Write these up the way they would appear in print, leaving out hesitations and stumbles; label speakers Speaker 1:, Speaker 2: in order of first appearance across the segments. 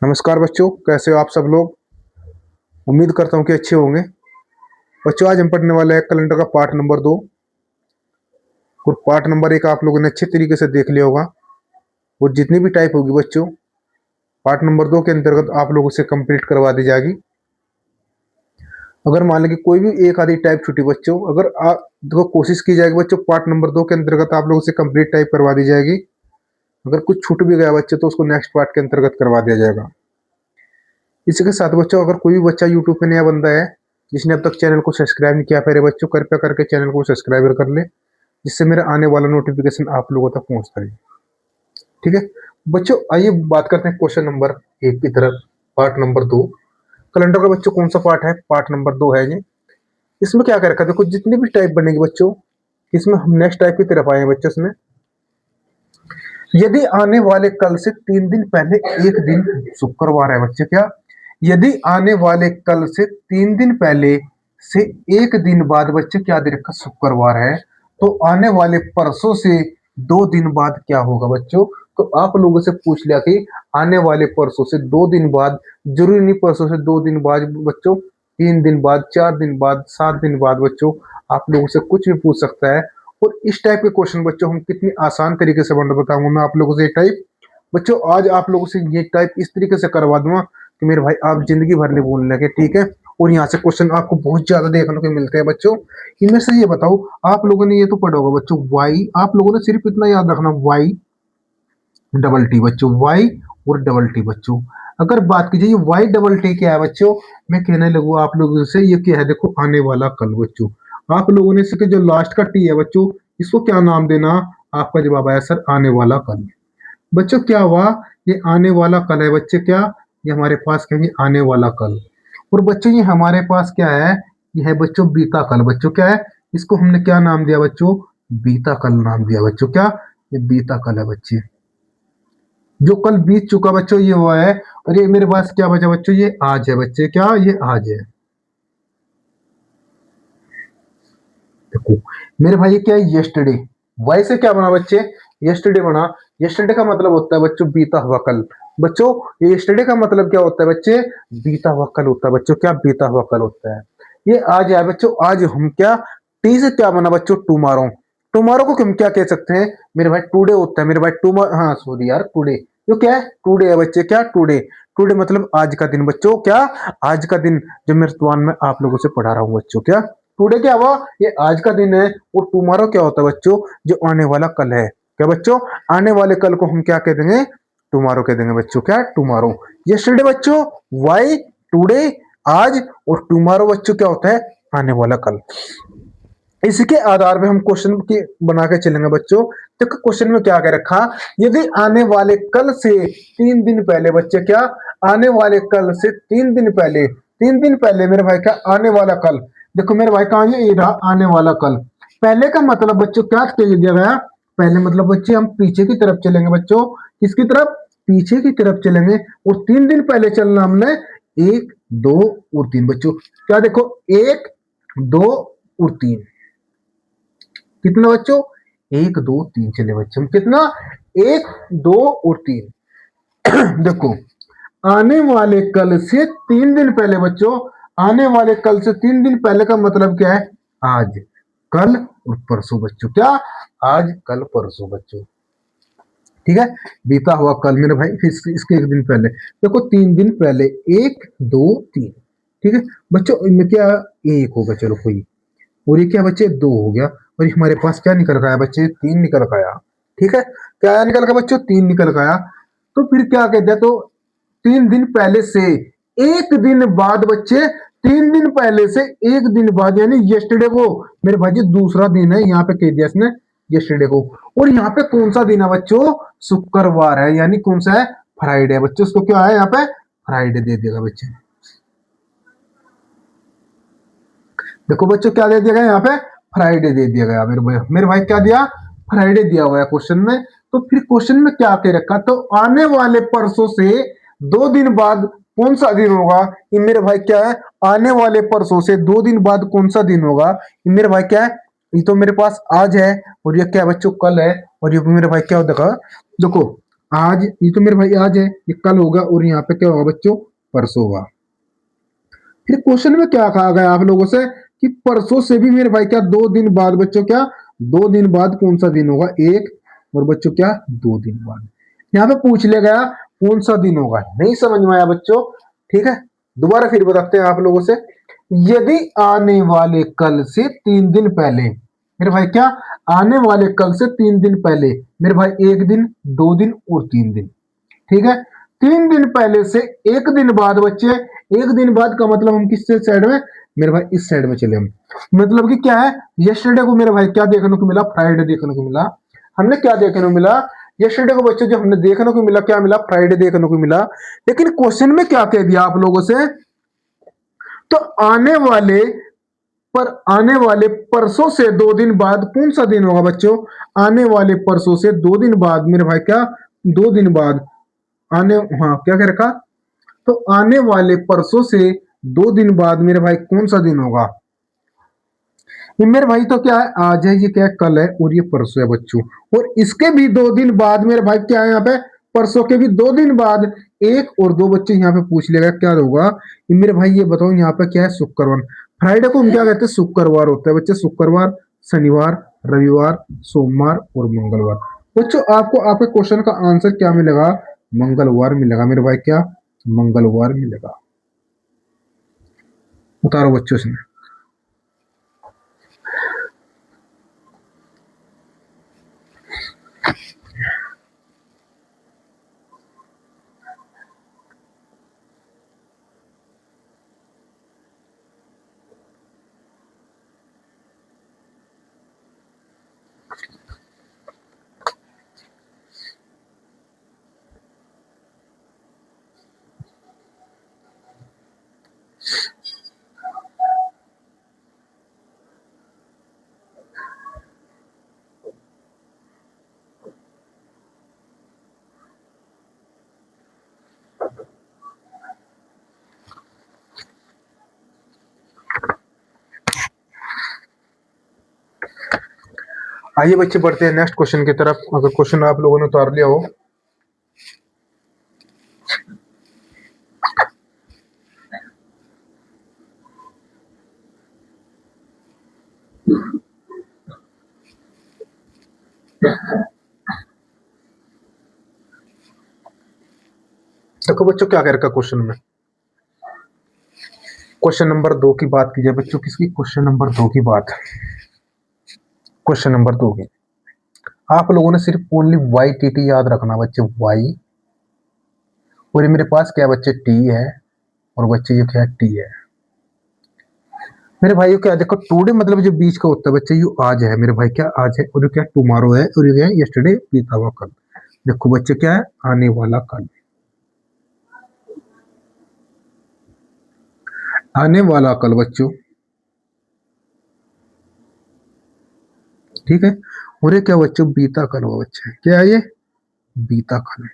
Speaker 1: नमस्कार बच्चों, कैसे हो आप सब लोग। उम्मीद करता हूँ कि अच्छे होंगे। बच्चों, आज हम पढ़ने वाले हैं कैलेंडर का पार्ट नंबर 2। और पार्ट नंबर 1 आप लोगों ने अच्छे तरीके से देख लिया होगा। और जितनी भी टाइप होगी बच्चों, पार्ट नंबर 2 के अंतर्गत आप लोगों से कंप्लीट करवा दी जाएगी। अगर मान लें कि कोई भी एक आधी टाइप छुटी बच्चों, अगर आप देखो कोशिश की जाएगी बच्चों, पार्ट नंबर 2 के अंतर्गत आप लोगों से कंप्लीट टाइप करवा दी जाएगी। अगर कुछ छूट भी गया बच्चे तो उसको नेक्स्ट पार्ट के अंतर्गत करवा दिया जाएगा। इसी के साथ बच्चों, अगर कोई भी बच्चा यूट्यूब पे नया बंदा है जिसने अब तक चैनल को सब्सक्राइब नहीं किया, पहले बच्चों कृपया करके चैनल को सब्सक्राइब कर ले, जिससे मेरा आने वाला नोटिफिकेशन आप लोगों तक पहुंचता रहे। ठीक है बच्चों, आइए बात करते हैं क्वेश्चन नंबर 1 की तरफ। पार्ट नंबर 2 कैलेंडर का बच्चों कौन सा पार्ट है? पार्ट नंबर 2 है ये। इसमें क्या कर रखा है, देखो जितनी भी टाइप बनेगी बच्चों, इसमें हम नेक्स्ट टाइप की तरफ आए हैं बच्चों। इसमें यदि आने वाले कल से 3 दिन पहले एक दिन शुक्रवार है बच्चे, क्या यदि आने वाले कल से 3 दिन पहले से एक दिन बाद बच्चे क्या दे रखा शुक्रवार है, तो आने वाले परसों से 2 दिन बाद क्या होगा बच्चों। तो आप लोगों से पूछ लिया कि आने वाले परसों से 2 दिन बाद, जरूरी नहीं परसों से 2 दिन बाद बच्चों, 3 दिन बाद, 4 दिन बाद, 7 दिन बाद बच्चों, आप लोगों से कुछ भी पूछ सकता है। और इस टाइप के क्वेश्चन बच्चों हम कितनी आसान तरीके से बताऊंगा मैं आप लोगों से। ये टाइप बच्चों आज आप लोगों से ये टाइप इस तरीके से करवा दूंगा कि मेरे भाई आप जिंदगी भर नहीं भूलने लगे। ठीक है, और यहाँ से क्वेश्चन आपको बहुत ज्यादा देखने को मिलते हैं बच्चों। इनमें से ये बताओ, आप लोगों ने ये तो पढ़ा होगा बच्चों, वाई, आप लोगों ने सिर्फ इतना याद रखना, वाई डबल टी बच्चों, वाई और डबल टी बच्चों। अगर बात की जाए वाई डबल टी क्या है बच्चों, मैं कहने लगूँ आप लोगों से, ये क्या है, देखो आने वाला कल बच्चों। आप लोगों ने इसके जो लास्ट का टी है बच्चों, इसको क्या नाम देना? आपका जवाब आया सर आने वाला कल। बच्चों क्या हुआ, ये आने वाला कल है बच्चे, क्या ये हमारे पास क्या है, ये आने वाला कल। और बच्चों ये हमारे पास क्या है, ये है बच्चों बीता कल। बच्चों क्या है, इसको हमने क्या नाम दिया बच्चों? बीता कल नाम दिया बच्चों। क्या ये बीता कल है बच्चे, जो कल बीत चुका बच्चों ये हुआ है। और ये मेरे पास क्या बचा बच्चों, ये आज है बच्चे, क्या ये आज है। देखो मेरे भाई क्या है, यस्टरडे। वाई से क्या बना बच्चे, यस्टरडे बना। यस्टरडे का मतलब होता है बच्चों बीता हुआ कल। बच्चों ये यस्टरडे का मतलब क्या होता है बच्चे? बीता हुआ कल होता है बच्चों। क्या बीता हुआ कल होता है। ये आज है बच्चों, आज हम क्या, टी से क्या बना बच्चों, टुमारो। टुमारो को हम क्या कह सकते हैं मेरे भाई? टुडे होता है मेरे भाई, टुमारो, हाँ सॉरी यार, टुडे। जो क्या है, टुडे है बच्चे, क्या टुडे। टुडे मतलब आज का दिन बच्चों, क्या आज का दिन, जो मैं वर्तमान में आप लोगों से पढ़ा रहा हूँ बच्चों। क्या टुडे क्या हुआ, ये आज का दिन है। और टुमारो क्या होता है बच्चों, जो आने वाला कल है। क्या बच्चों, आने वाले कल को हम क्या कह देंगे? टुमारो कह देंगे बच्चों। क्या टुमारो। यस्टरडे बच्चों, वाई, टुडे आज, और टुमारो बच्चों क्या होता है? आने वाला कल। इसके आधार पे हम क्वेश्चन की बना के चलेंगे बच्चों। तो क्वेश्चन में क्या कह रखा, यदि आने वाले कल से 3 दिन पहले बच्चे, क्या आने वाले कल से 3 दिन पहले, 3 दिन पहले मेरे भाई, क्या आने वाला कल। देखो मेरे भाई कहा, ये रहा आने वाला कल। पहले का मतलब बच्चों क्या कह दिया गया, पहले मतलब बच्चे हम पीछे की तरफ चलेंगे बच्चों। किसकी तरफ? पीछे की तरफ चलेंगे। और 3 दिन पहले चलना हमने 1, 2 और 3 बच्चों। क्या देखो 1, 2 और 3, कितना बच्चों? 1, 2, 3 चले बच्चे हम, कितना? 1, 2 और 3। देखो आने वाले कल से 3 दिन पहले बच्चों, आने वाले कल से 3 दिन पहले का मतलब क्या है? आज, कल और परसों बच्चों। क्या आज, कल, परसों बच्चों। ठीक है, बीता हुआ कल मेरे भाई, फिर इसके एक दिन पहले। देखो 3 दिन पहले, 1, 2, 3। ठीक है बच्चों, इनमें क्या एक होगा, चलो कोई। और ये क्या बच्चे, 2 हो गया। और ये हमारे पास क्या निकल गया बच्चे? 3 निकल गया। ठीक है, क्या निकल गया बच्चों? 3 निकल गया। तो फिर क्या कहते हैं, तो 3 दिन पहले से एक दिन बाद बच्चे, 3 दिन पहले से एक दिन बाद, यानी यस्टरडे को मेरे भाई जी दूसरा दिन है, यहाँ पे कह दिया इसने यस्टरडे को। और यहाँ पे कौन सा दिन है बच्चों? शुक्रवार है, यानी कौन सा है? फ्राइडे बच्चों। उसको क्या है यहाँ पे? फ्राइडे दे देगा बच्चे। देखो बच्चों क्या दे दिया गया यहाँ पे? फ्राइडे दे दिया गया मेरे भाई क्या दिया? फ्राइडे दिया हुआ है क्वेश्चन में। तो फिर क्वेश्चन में क्या कह रखा, तो आने वाले परसों से 2 दिन बाद कौन सा दिन होगा? ये मेरे भाई क्या है, आने वाले परसों से 2 दिन बाद कौन सा दिन होगा? ये मेरे भाई क्या है, ये तो मेरे पास आज है, और ये क्या है बच्चों? कल है। और ये मेरे भाई क्या होगा, देखो आज, ये तो मेरे भाई आज है, ये कल होगा, और यहाँ पे क्या होगा बच्चों, परसों होगा। फिर क्वेश्चन में क्या कहा गया आप लोगों से कि परसों से भी मेरे भाई क्या 2 दिन बाद बच्चों, क्या 2 दिन बाद कौन सा दिन होगा, एक, और बच्चों क्या 2 दिन बाद। यहाँ पे पूछ लिया गया कौन सा दिन होगा, नहीं समझ में आया बच्चों, ठीक है। दोबारा फिर बताते हैं आप लोगों से, यदि आने वाले कल से 3 दिन पहले, मेरे भाई क्या आने वाले कल से 3 दिन पहले, मेरे भाई 1 दिन 2 दिन और 3 दिन, ठीक है। 3 दिन पहले से 1 दिन बाद बच्चे, 1 दिन बाद का मतलब हम किस साइड में, मेरे भाई इस साइड में चले हम। मतलब कि क्या है, यस्टरडे को मेरे भाई क्या देखने को मिला, फ्राइडे देखने को मिला। हमने क्या देखने को मिला, यस्टरडे को बच्चे जो हमने देखने को मिला, क्या मिला, फ्राइडे देखने को मिला। लेकिन क्वेश्चन में क्या कह दिया आप लोगों से, तो आने वाले परसों से 2 दिन बाद कौन सा दिन होगा बच्चों, आने वाले परसों से 2 दिन बाद मेरे भाई क्या 2 दिन बाद आने, हाँ क्या कह रखा, तो आने वाले परसों से 2 दिन बाद मेरे भाई कौन सा दिन होगा, ये मेरे भाई तो क्या है आज है, ये क्या है कल है, और ये परसों है बच्चों। और इसके भी 2 दिन बाद मेरे भाई क्या है यहाँ पे, परसों के भी 2 दिन बाद, 1 और 2 बच्चे यहाँ पे पूछ लेगा क्या होगा, ये मेरे भाई ये बताओ यहाँ पे क्या है, शुक्रवार। फ्राइडे को हम क्या कहते हैं, शुक्रवार होता है बच्चे, शुक्रवार, शनिवार, रविवार, सोमवार और मंगलवार। बच्चों आपको आपके क्वेश्चन का आंसर क्या मिलेगा, मंगलवार मिलेगा मेरे भाई, क्या मंगलवार मिलेगा। उतारो बच्चों इसमें। आइए बच्चे बढ़ते हैं नेक्स्ट क्वेश्चन की तरफ। अगर क्वेश्चन आप लोगों ने उतार लिया हो, देखो बच्चों क्या कह रखा क्वेश्चन में। क्वेश्चन नंबर 2 की बात की जाए बच्चों, किसकी, क्वेश्चन नंबर 2 की बात, क्वेश्चन नंबर 2 की। आप लोगों ने सिर्फ ओनली वाई टी टी याद रखना बच्चे, वाई, और ये मेरे पास क्या बच्चे टी है, और बच्चे ये क्या टी है। मेरे भाई क्या देखो, टुडे मतलब जो बीच का होता है बच्चे, ये आज है मेरे भाई, क्या आज है, और ये क्या टुमारो है, और ये क्या है यस्टरडे, बीता हुआ कल। देखो बच्चे क्या है, आने वाला कल, आने वाला कल बच्चों, ठीक है। और ये क्या बच्चों, बीता कल हुआ बच्चे, क्या है ये, बीता कल।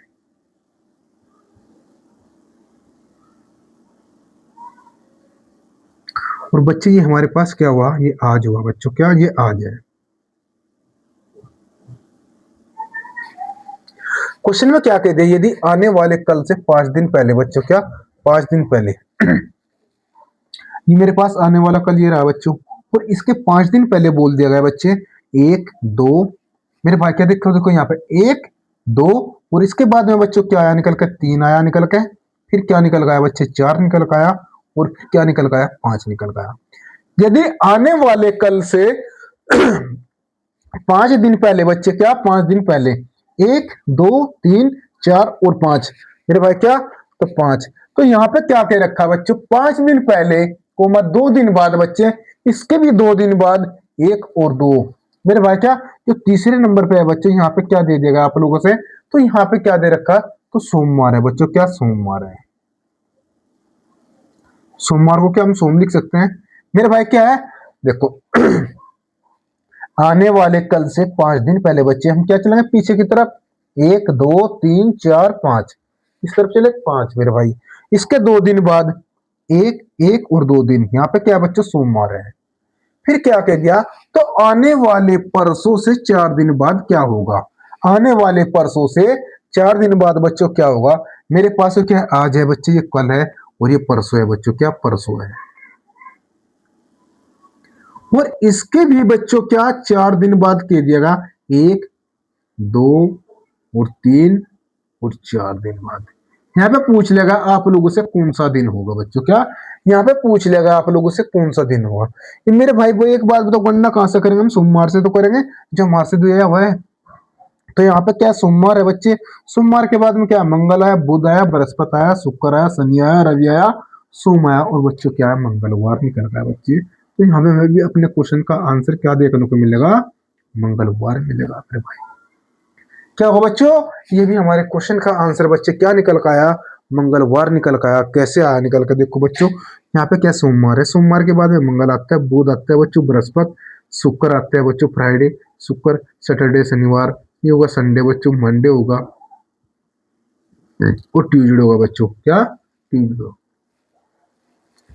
Speaker 1: और बच्चे ये हमारे पास क्या हुआ, ये आज हुआ बच्चों, क्या ये आज है। क्वेश्चन में क्या कहते हैं, यदि आने वाले कल से 5 दिन पहले बच्चों, क्या 5 दिन पहले, ये मेरे पास आने वाला कल ये रहा बच्चों, और इसके 5 दिन पहले बोल दिया गया बच्चे 1 2, मेरे भाई क्या देखो, देखो यहाँ पे 1 2, और इसके बाद में बच्चों क्या आया निकल के, 3 आया निकल के, फिर क्या निकल गया बच्चे, 4 निकल गया, और फिर क्या निकल गया, 5 निकल गया। यदि आने वाले कल से 5 दिन पहले बच्चे, क्या 5 दिन पहले, 1 2 3 4 और 5, मेरे भाई क्या, तो 5, तो यहाँ पे क्या कह रखा है बच्चों, 5 दिन पहले कोमा 2 दिन बाद बच्चे, इसके भी 2 दिन बाद, 1 और 2, मेरे भाई क्या, जो तीसरे नंबर पे है बच्चे, यहाँ पे क्या दे देगा आप लोगों से, तो यहाँ पे क्या दे रखा, तो सोमवार है बच्चों, क्या सोमवार है। सोमवार को क्या हम सोम लिख सकते हैं, मेरे भाई क्या है, देखो आने वाले कल से 5 दिन पहले बच्चे हम क्या चलेंगे पीछे की तरफ, 1 2 3 4 5, इस तरफ चले 5 मेरे भाई। इसके 2 दिन बाद, 1 1 और 2 दिन, यहाँ पे क्या बच्चों, सोमवार है। फिर क्या कह दिया, तो आने वाले परसों से 4 दिन बाद क्या होगा, आने वाले परसों से 4 दिन बाद बच्चों क्या होगा, मेरे पास तो क्या आज है बच्चे, ये कल है, और ये परसों है बच्चों, क्या परसों है। और इसके भी बच्चों क्या 4 दिन बाद कह दिएगा, 1, 2 और 3 और 4 दिन बाद। यहाँ पे पूछ लेगा आप लोगों से कौन सा दिन होगा बच्चों, क्या यहाँ पे पूछ लेगा आप लोगों से कौन सा दिन होगा। ये मेरे भाई वो एक बात बताओ, गणना कहां से करेंगे हम, सोमवार से तो करेंगे, जो हमारे से दिया हुआ है। तो यहाँ पे क्या सोमवार है बच्चे, सोमवार के बाद में क्या मंगल आया, बुध आया, बृहस्पति आया, शुक्र आया, शनि आया, रवि आया, सोम आया, और बच्चों क्या है, मंगलवार निकल रहा है बच्चे। तो यहाँ पे हमें भी अपने क्वेश्चन का आंसर क्या देखने को मिलेगा, मंगलवार मिलेगा अपने भाई। क्या होगा बच्चों, ये भी हमारे क्वेश्चन का आंसर बच्चे क्या निकल का आया, मंगलवार निकल का आया। कैसे आया निकल कर, देखो बच्चों यहाँ पे क्या सोमवार है, सोमवार के बाद में मंगल आता है, बुध आता है बच्चों, बृहस्पति, शुक्र आता है बच्चों, फ्राइडे, शुक्र, सैटरडे, शनिवार, ये होगा संडे बच्चों, मंडे होगा, और ट्यूजडे होगा बच्चों, क्या ट्यूजडे।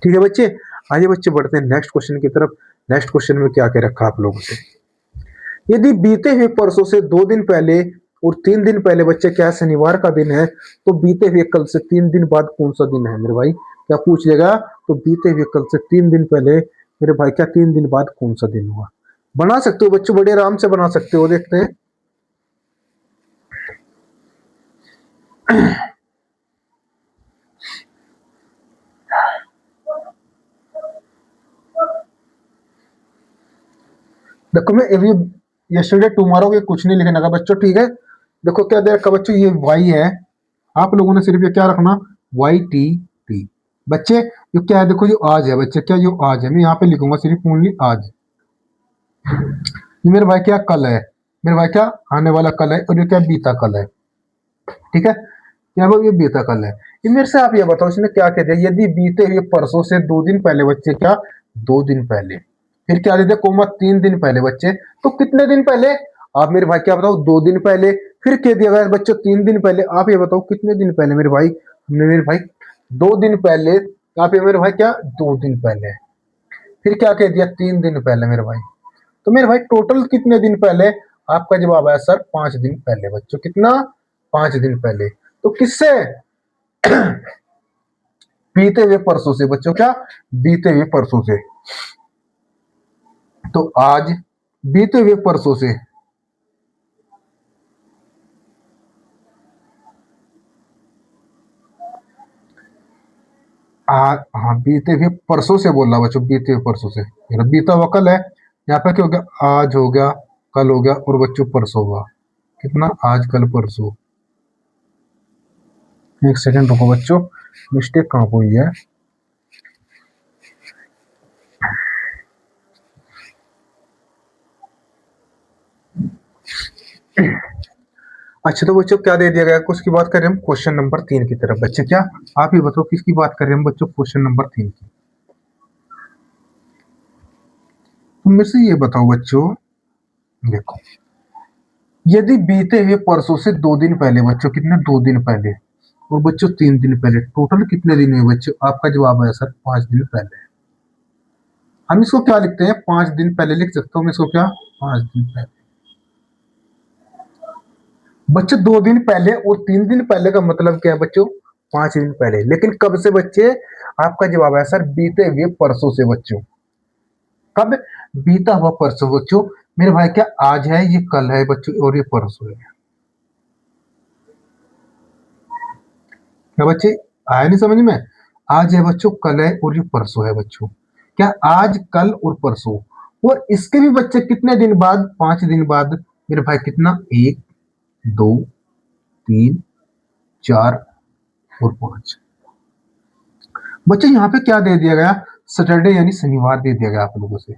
Speaker 1: ठीक है बच्चे, आइए बच्चे बढ़ते हैं नेक्स्ट क्वेश्चन की तरफ। नेक्स्ट क्वेश्चन में क्या क्या रखा आप लोगों से, यदि बीते हुए परसों से 2 दिन पहले और 3 दिन पहले बच्चे क्या शनिवार का दिन है, तो बीते हुए कल से 3 दिन बाद कौन सा दिन है मेरे भाई, क्या पूछ लेगा। तो बीते हुए कल से 3 दिन पहले मेरे भाई क्या 3 दिन बाद कौन सा दिन हुआ। बना सकते हो बच्चों, बड़े आराम से बना सकते हो, देखते हैं। देखो मैं अभी यस्टरडे टुमारो के कुछ नहीं लिखने का बच्चों, ठीक है। देखो क्या दे रखा बच्चों, ये वाई है, आप लोगों ने सिर्फ ये क्या रखना, वाई टी टी बच्चे। ये क्या है, देखो ये आज है बच्चे, क्या ये आज है, मैं यहाँ पे लिखूंगा सिर्फ ओनली आज। ये मेरे भाई क्या कल है, मेरे भाई क्या आने वाला कल है, और ये क्या बीता कल है, ठीक है। क्या वो ये बीता कल है। ये मेरे से आप ये बताओ इसने क्या कह दिया, यदि बीते हुए परसों से 2 दिन पहले बच्चे, क्या 2 दिन पहले, फिर क्या दे दिया कोमा 3 दिन पहले बच्चे, तो कितने दिन पहले, आप मेरे भाई क्या बताओ 2 दिन पहले, फिर कह दिया गया बच्चों 3 दिन पहले, आप ये बताओ कितने दिन पहले मेरे भाई, हमने मेरे भाई 2 दिन पहले, आप ये मेरे भाई क्या 2 दिन पहले, फिर क्या कह दिया 3 दिन पहले मेरे भाई। तो मेरे भाई टोटल कितने दिन पहले, आपका जवाब आया सर 5 दिन पहले बच्चों, कितना 5 दिन पहले। तो किससे, बीते हुए परसों से बच्चों, क्या बीते हुए परसों से। तो आज बीते हुए परसों से, हाँ बीते हुए परसों से बोल रहा बच्चों, बीते हुए परसों से, बीता हुआ कल है, यहाँ पे क्या हो गया, आज हो गया, कल हो गया, और बच्चों परसों होगा, कितना आज कल परसों। एक सेकंड रुको बच्चों, मिस्टेक कहाँ पे हुई है। अच्छा तो बच्चों क्या दे दिया गया, उसकी बात करें हम क्वेश्चन नंबर 3 की तरफ बच्चे, क्या आप ही बताओ किसकी बात कर रहे हैं हम बच्चों, क्वेश्चन नंबर 3 की। तो मेरे से ये बताओ बच्चों, देखो यदि बीते हुए परसों से 2 दिन पहले बच्चों, कितने 2 दिन पहले, और बच्चों 3 दिन पहले, टोटल कितने दिन हुए बच्चों, आपका जवाब है सर 5 दिन पहले। हम इसको क्या लिखते हैं, 5 दिन पहले लिख सकते हो, मैं इसको क्या 5 दिन पहले। बच्चों 2 दिन पहले और 3 दिन पहले का मतलब क्या है बच्चों, 5 दिन पहले, लेकिन कब से बच्चे, आपका जवाब है सर बीते हुए परसों से बच्चों। कब, बीता हुआ परसों बच्चों, मेरे भाई क्या आज है, ये कल है बच्चों, और ये परसों है। क्या बच्चे आया नहीं समझ में, आज है बच्चों, कल है, और ये परसों है बच्चों, क्या आज कल और परसों। और इसके भी बच्चे कितने दिन बाद, 5 दिन बाद मेरे भाई, कितना 1, 2, 3, 4 और 5 बच्चे। यहाँ पे क्या दे दिया गया, सैटरडे यानी शनिवार दे दिया गया आप लोगों से,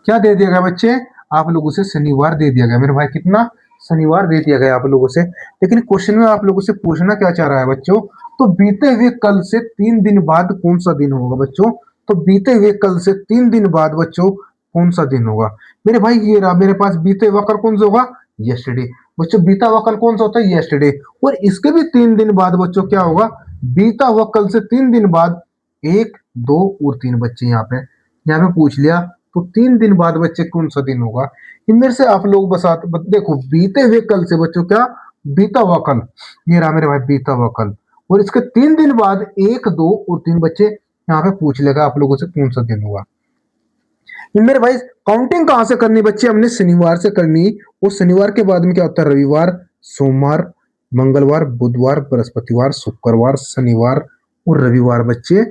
Speaker 1: क्या दे दिया गया बच्चे, आप लोगों से शनिवार दे दिया गया मेरे भाई, कितना शनिवार दे दिया गया आप लोगों से। लेकिन क्वेश्चन में आप लोगों से पूछना क्या चाह रहा है बच्चों, तो बीते हुए कल से 3 दिन बाद कौन सा दिन होगा बच्चों। तो बीते हुए कल से 3 दिन बाद बच्चों कौन सा दिन होगा, मेरे भाई ये रहा मेरे पास, बीते हुआ कल कौन सा होगा, यस्टरडे बच्चों, बीता हुआ कल कौन सा होता है, यस्टरडे। और इसके भी 3 दिन बाद बच्चों क्या होगा, बीता हुआ कल से 3 दिन बाद, 1, 2 और 3 बच्चे, यहाँ पे पूछ लिया। तो 3 दिन बाद बच्चे कौन सा दिन होगा, इनमें से आप लोग देखो बीते हुए कल से बच्चों क्या बीता हुआ कल, ये रहा मेरे भाई बीता हुआ कल। और इसके 3 दिन बाद 1, 2 और 3 बच्चे यहाँ पे पूछ लेगा आप लोगों से कौन सा दिन होगा। ये मेरे भाई काउंटिंग कहाँ से करनी बच्चे, हमने शनिवार से करनी। और शनिवार के बाद में क्या होता है, रविवार, सोमवार, मंगलवार, बुधवार, बृहस्पतिवार, शुक्रवार, शनिवार और रविवार बच्चे।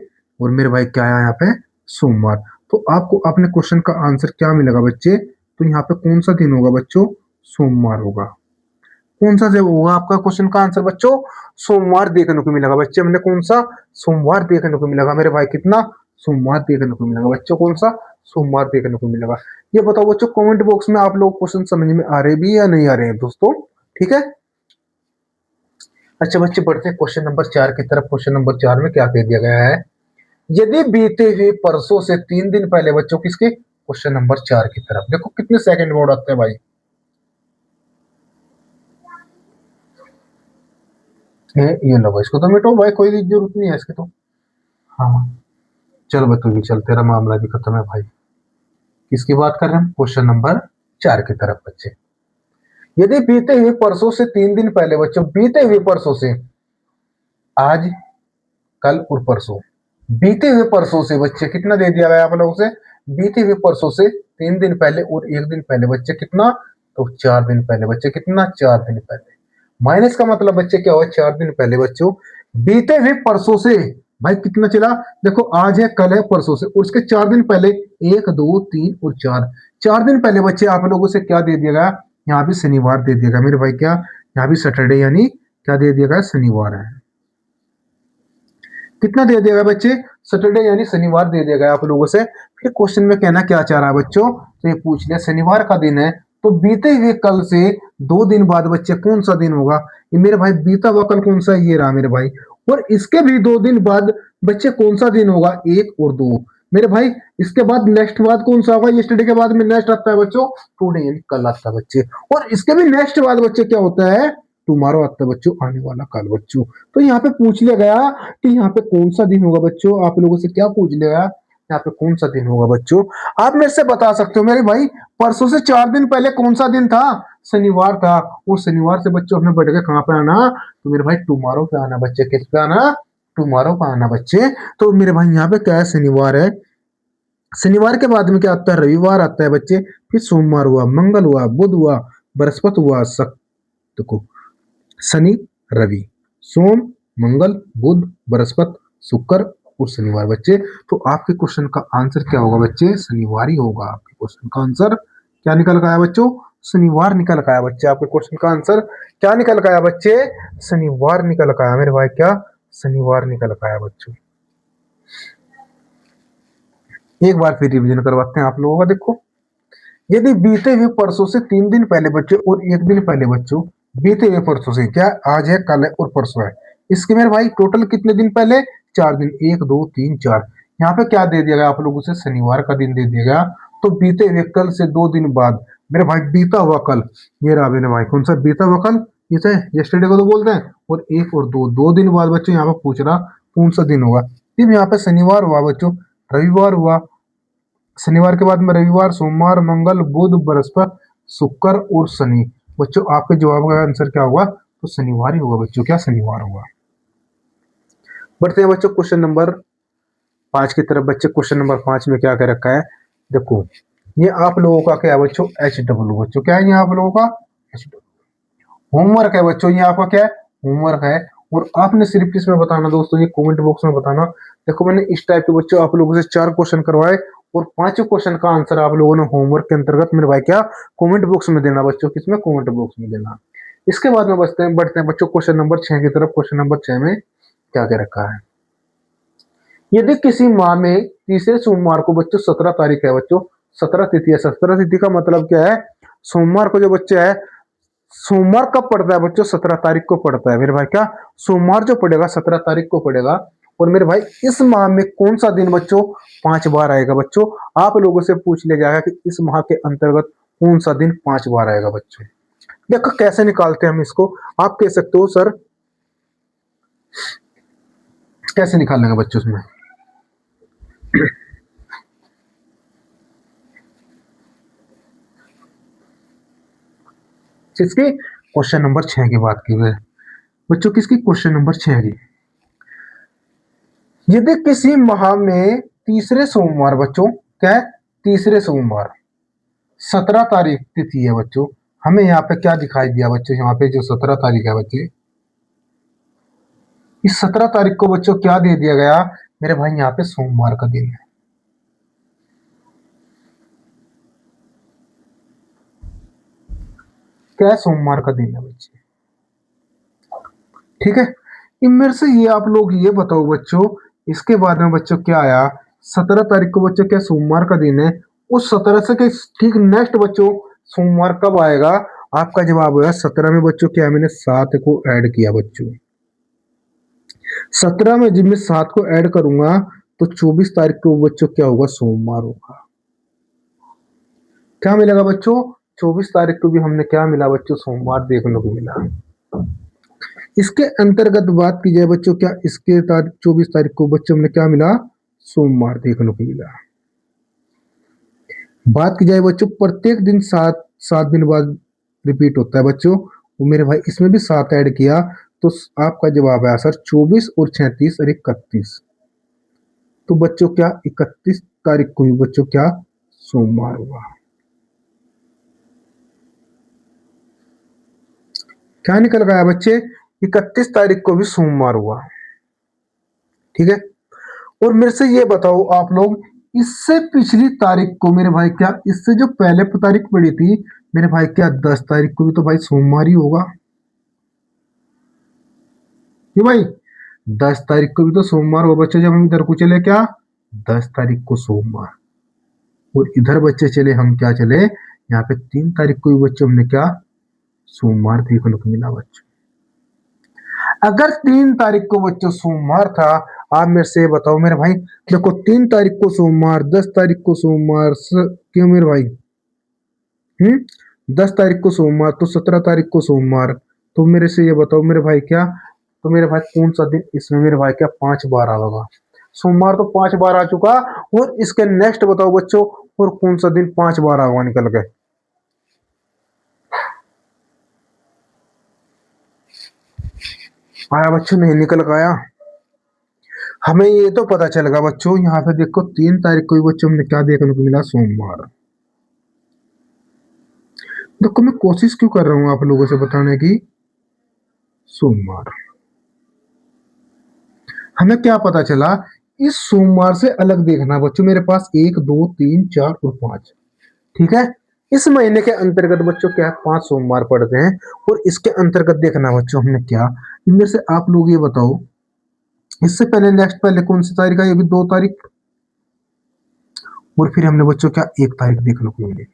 Speaker 1: और मेरे भाई क्या आया यहाँ पे, सोमवार। तो आपको अपने क्वेश्चन का आंसर क्या मिलेगा बच्चे, तो यहाँ पे कौन सा दिन होगा बच्चों, सोमवार होगा। कौन सा जब होगा आपका क्वेश्चन का आंसर बच्चों, सोमवार देखने को मिलेगा बच्चे। हमने कौन सा, सोमवार देखने को मिलेगा मेरे भाई, कितना, सोमवार देखने को मिलेगा बच्चों, कौन सा, सोमवार देखने को मिलेगा। ये बताओ बच्चों कमेंट बॉक्स में आप लोग क्वेश्चन समझ में आ रहे भी या नहीं आ रहे हैं दोस्तों, ठीक है। अच्छा बच्चे बढ़ते हैं क्वेश्चन नंबर 4 की तरफ। क्वेश्चन नंबर 4 में क्या कह दिया गया है, यदि बीते हुए परसों से 3 दिन पहले बच्चों किसके, क्वेश्चन नंबर 4 की तरफ देखो कितने सेकंड वर्ड आते हैं भाई। ये लो भाई, इसको तो मिटो भाई, कोई जरूरत नहीं है इसकी तो। हाँ चल बच्चों भी चल, तेरा मामला भी खत्म है भाई। किसकी बात कर रहे हैं, क्वेश्चन नंबर 4 की तरफ बच्चे। यदि बीते हुए परसों से 3 दिन पहले बच्चों, बीते हुए परसों से, आज, कल और परसों, बीते हुए परसों से बच्चे कितना दे दिया गया आप लोगों से, बीते हुए परसों से 3 दिन पहले और 1 दिन पहले बच्चे कितना, तो 4 दिन पहले बच्चे कितना, 4 दिन पहले। माइनस का मतलब बच्चे क्या हुआ, 4 दिन पहले बच्चों, बीते हुए परसों से, भाई कितना चला, देखो आज है, कल है, परसों से, और उसके 4 दिन पहले, 1, 2, 3 और 4, 4 दिन पहले बच्चे आप लोगों से क्या दे दिया गया, यहाँ भी शनिवार दे दिया गया मेरे भाई, क्या, यहाँ भी सैटरडे यानी क्या दे दिया गया, शनिवार है। कितना दे दिया गया बच्चे, सैटरडे यानी शनिवार दे दिया गया आप लोगों से। फिर क्वेश्चन में कहना क्या चाह रहा है बच्चों, तो ये पूछ लिया शनिवार का दिन है, तो बीते हुए कल से 2 दिन बाद बच्चे कौन सा दिन होगा, ये मेरे भाई बीता हुआ कल कौन सा, ये रहा मेरे भाई। और इसके भी 2 दिन बाद बच्चे कौन सा दिन होगा, 1 और 2 मेरे भाई। इसके बाद नेक्स्ट बाद कौन सा होगा, यस्टरडे के बाद में नेक्स्ट आता है बच्चों, टुडे यानी कल आता है बच्चे। और इसके भी नेक्स्ट बाद बच्चे क्या होता है, टुमारो आता है बच्चों, आने वाला कल बच्चों। तो यहाँ पे पूछ लिया गया कि यहाँ पे कौन सा दिन होगा बच्चों, आप लोगों से क्या पूछ लिया गया, यहाँ पे कौन सा दिन होगा बच्चों। आप मेरे से बता सकते हो मेरे भाई, परसों से 4 दिन पहले कौन सा दिन था, शनिवार था। और शनिवार से बच्चों अपने बढ़ के कहाँ पे आना, तो मेरे भाई टुमारो पे आना बच्चे, किस पे आना, टुमारो पे आना बच्चे। तो मेरे भाई यहाँ पे क्या है, शनिवार है, शनिवार के बाद में क्या आता है, रविवार आता है बच्चे, फिर सोमवार हुआ, मंगल हुआ, बुध हुआ, बृहस्पति हुआ, देखो शनि, रवि, सोम, मंगल, बुध, बृहस्पति, शुक्र और शनिवार बच्चे। तो आपके क्वेश्चन का आंसर क्या होगा बच्चे, शनिवार ही होगा। आपके क्वेश्चन का आंसर क्या निकल गया बच्चों, शनिवार निकल गया बच्चे। आपके क्वेश्चन का आंसर क्या निकल गया बच्चे, शनिवार निकल गया मेरे भाई, क्या, शनिवार निकल गया बच्चों। एक बार फिर रिवीजन करवाते हैं आप लोगों का, देखो यदि बीते हुए परसों से 3 दिन पहले बच्चे और 1 दिन पहले बच्चों, बीते हुए परसों से क्या, आज है, कल है और परसों है, इसके मेरे भाई टोटल कितने दिन पहले, 4 दिन, 1, 2, 3, 4। यहाँ पे क्या दे दिया गया आप लोगों से, शनिवार का दिन दे दिया गया। तो बीते हुए कल से 2 दिन बाद मेरे भाई, बीता हुआ कल, ये रहा मेरे भाई, कौन सा बीता हुआ कल, ये तो यस्टरडे को तो बोलते हैं। और 1 और 2 दिन बाद बच्चों यहाँ पे पूछ रहा कौन सा दिन होगा, फिर यहाँ पे शनिवार हुआ बच्चों, रविवार हुआ, शनिवार के बाद में रविवार, सोमवार, मंगल, बुध, बृहस्पति, शुक्र और शनि। बच्चों आपके जवाब का आंसर क्या होगा, तो शनिवार ही होगा बच्चों, क्या, शनिवार होगा। बढ़ते हैं बच्चों क्वेश्चन नंबर 5 की तरफ। बच्चे क्वेश्चन नंबर 5 में क्या कर रखा है, देखो ये आप लोगों का क्या है बच्चों, HW बच्चों, क्या है ये आप लोगों का, HW होमवर्क है बच्चों, ये आपका क्या है, होमवर्क है। और आपने सिर्फ किसमें बताना दोस्तों, ये कमेंट बॉक्स में बताना। देखो मैंने इस टाइप के बच्चों आप लोगों से 4 क्वेश्चन करवाए, और 5 क्वेश्चन का आंसर आप लोगों ने होमवर्क के अंतर्गत मेरे भाई क्या, कमेंट बॉक्स में देना बच्चों, किसमें, कमेंट बॉक्स में देना। इसके बाद में बढ़ते हैं बच्चों क्वेश्चन नंबर 6 की तरफ। क्वेश्चन नंबर 6 में क्या क्या रखा है, यदि किसी माह में तीसरे सोमवार को बच्चों 17 तारीख है बच्चों, 17 तिथि है, 17 तिथि का मतलब क्या है, सोमवार को जो बच्चे है, सोमवार कब पड़ता है बच्चों, 17 तारीख को पड़ता है मेरे भाई, क्या, सोमवार जो पड़ेगा 17 तारीख को पड़ेगा। और मेरे भाई इस माह में कौन सा दिन बच्चों 5 बार आएगा बच्चों, आप लोगों से पूछ लिया जाएगा कि इस माह के अंतर्गत कौन सा दिन 5 बार आएगा बच्चों। देखो कैसे निकालते हैं हम इसको, आप कह सकते हो सर कैसे निकालेंगे बच्चों इसमें। इसकी क्वेश्चन नंबर 6 की बात की है बच्चों, किसकी? क्वेश्चन नंबर 6 की। यदि किसी माह में तीसरे सोमवार बच्चों, क्या है? तीसरे सोमवार 17 तारीख तिथि है बच्चों। हमें यहाँ पे क्या दिखाई दिया बच्चों? यहाँ पे जो 17 तारीख है बच्चे, इस 17 तारीख को बच्चों क्या दे दिया गया मेरे भाई? यहाँ पे सोमवार का दिन है। क्या है? सोमवार का दिन है बच्चे। ठीक है, इनमें से ये आप लोग ये बताओ बच्चों, इसके बाद में बच्चों क्या आया? 17 तारीख को बच्चों क्या सोमवार का दिन है? उस 17 से के ठीक नेक्स्ट बच्चों सोमवार कब आएगा? आपका जवाब है 17 में बच्चों क्या? मैंने 7 को ऐड किया बच्चों। 17 में जब मैं 7 को ऐड करूंगा तो 24 तारीख को बच्चों क्या होगा? सोमवार होगा। क्या मिलेगा बच्चों? 24 तारीख को भी हमने क्या मिला बच्चों? सोमवार देखने को मिला। इसके अंतर्गत बात की जाए बच्चों, क्या इसके 24 तारीख को बच्चों में क्या मिला? सोमवार देखने को मिला। बात की जाए बच्चों, प्रत्येक दिन 7 दिन बाद रिपीट होता है बच्चों, वो मेरे भाई इसमें भी 7 ऐड किया तो आपका जवाब है सर 24 और 36 और 31। तो बच्चों क्या 31 तारीख को भी बच्चों क्या सोमवार हुआ? क्या निकल गया बच्चे? 31 तारीख को भी सोमवार हुआ। ठीक है, और मेरे से ये बताओ आप लोग, इससे पिछली तारीख को मेरे भाई क्या, इससे जो पहले तारीख पड़ी थी मेरे भाई क्या 10 तारीख को भी तो भाई सोमवार ही होगा। क्यों भाई? 10 तारीख को भी तो सोमवार होगा बच्चे। जब हम इधर को चले क्या 10 तारीख को सोमवार, और इधर बच्चे चले हम क्या चले यहाँ पे 3 तारीख को भी बच्चों हमने क्या सोमवार देखने को मिला बच्चों। अगर 3 तारीख को बच्चों सोमवार था, आप मेरे से बताओ मेरे भाई, देखो 3 तारीख को सोमवार, 10 तारीख को सोमवार, क्यों मेरे भाई? 10 तारीख को सोमवार तो 17 तारीख को सोमवार। तो मेरे से ये बताओ मेरे भाई क्या, तो मेरे भाई कौन सा दिन इसमें मेरे भाई क्या 5 बार आएगा? सोमवार तो 5 बार आ चुका, और इसके नेक्स्ट बताओ बच्चों, और कौन सा दिन 5 बार आएगा निकल के? आया बच्चों? नहीं निकल गया। हमें ये तो पता चल गया बच्चों, यहाँ पे देखो 3 तारीख को भी बच्चों हमने क्या देखने को मिला? सोमवार। देखो मैं कोशिश क्यों कर रहा हूँ आप लोगों से बताने की, सोमवार। हमें क्या पता चला? इस सोमवार से अलग देखना बच्चों, मेरे पास 1 2 3 4 और 5। ठीक है, इस महीने के अंतर्गत बच्चों क्या 5 सोमवार पड़ते हैं, और इसके अंतर्गत देखना बच्चों हमने क्या, इनमें से आप लोग ये बताओ, इससे पहले नेक्स्ट पहले कौन सी तारीख आई? अभी 2 तारीख, और फिर हमने बच्चों क्या 1 तारीख देखने को मिली।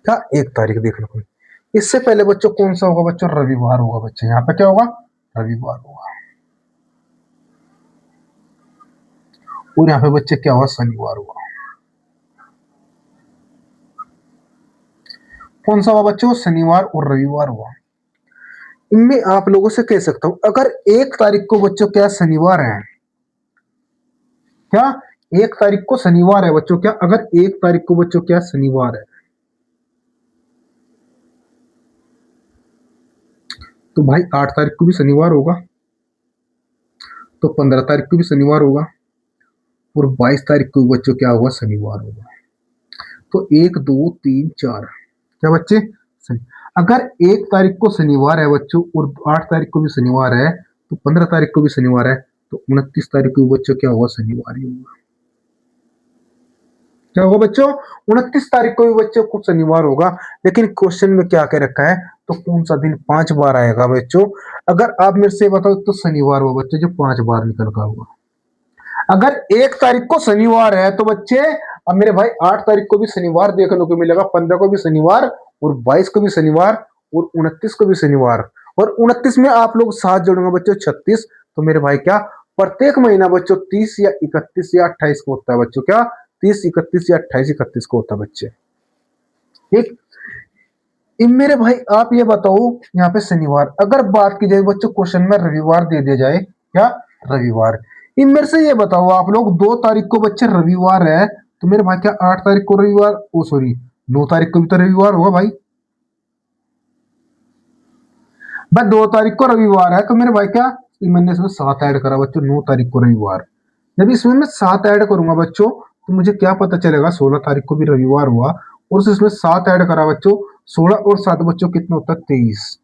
Speaker 1: क्या 1 तारीख देखने को मिली। इससे पहले बच्चों कौन सा होगा बच्चों? रविवार होगा बच्चों। यहाँ पे क्या होगा? रविवार होगा। और यहाँ पे बच्चे क्या हुआ? शनिवार हुआ। कौन सा हुआ बच्चों? शनिवार और रविवार हुआ। इनमें आप लोगों से कह सकता हूं, अगर 1 तारीख को बच्चों क्या शनिवार है, क्या 1 तारीख को शनिवार है बच्चों, क्या अगर 1 तारीख को बच्चों क्या शनिवार है, तो भाई 8 तारीख को भी शनिवार होगा, तो 15 तारीख को भी शनिवार होगा, और 22 तारीख को भी बच्चों क्या होगा? शनिवार होगा। तो 1 2 3 4 क्या बच्चे? अगर 1 तारीख को शनिवार है बच्चों, और 8 तारीख को भी शनिवार है, तो 15 तारीख को भी शनिवार है, तो 29 तारीख को भी बच्चों क्या होगा? शनिवार ही होगा। क्या होगा बच्चों? 29 तारीख को भी बच्चों को शनिवार होगा। लेकिन क्वेश्चन में क्या कह रखा है, तो कौन सा दिन 5 बार आएगा बच्चों? अगर आप मेरे से बताओ तो शनिवार होगा बच्चों, जो 5 बार निकल का होगा। अगर 1 तारीख को शनिवार है तो बच्चे, अब मेरे भाई 8 तारीख को भी शनिवार देखने को मिलेगा, 15 को भी शनिवार, और 22 को भी शनिवार, और 29 को भी शनिवार, और 29 में आप लोग 7 जोड़ेंगे बच्चों 36। तो मेरे भाई क्या प्रत्येक महीना बच्चों 30 या 31 या 28 को होता है बच्चों, क्या 30 31 या 28 31 को होता है बच्चे। ठीक, इन मेरे भाई आप ये बताओ, यहाँ पे शनिवार, अगर बात की जाए बच्चों क्वेश्चन में रविवार दे दिया जाए, क्या रविवार, इन मेरे से ये बताओ आप लोग, 2 तारीख को बच्चे रविवार है, तो मेरे भाई क्या 8 तारीख को रविवार, ओ सॉरी 9 तारीख को भी तो रविवार होगा भाई। भाई 2 तारीख को रविवार है, तो मेरे भाई क्या, मैंने इसमें 7 ऐड करा बच्चों, 9 तारीख को रविवार। जब इसमें मैं 7 ऐड करूंगा बच्चों, तो मुझे क्या पता चलेगा, 16 तारीख को भी रविवार हुआ, और इसमें 7 ऐड करा बच्चों, 16 और 7 बच्चों कितना होता है, 23।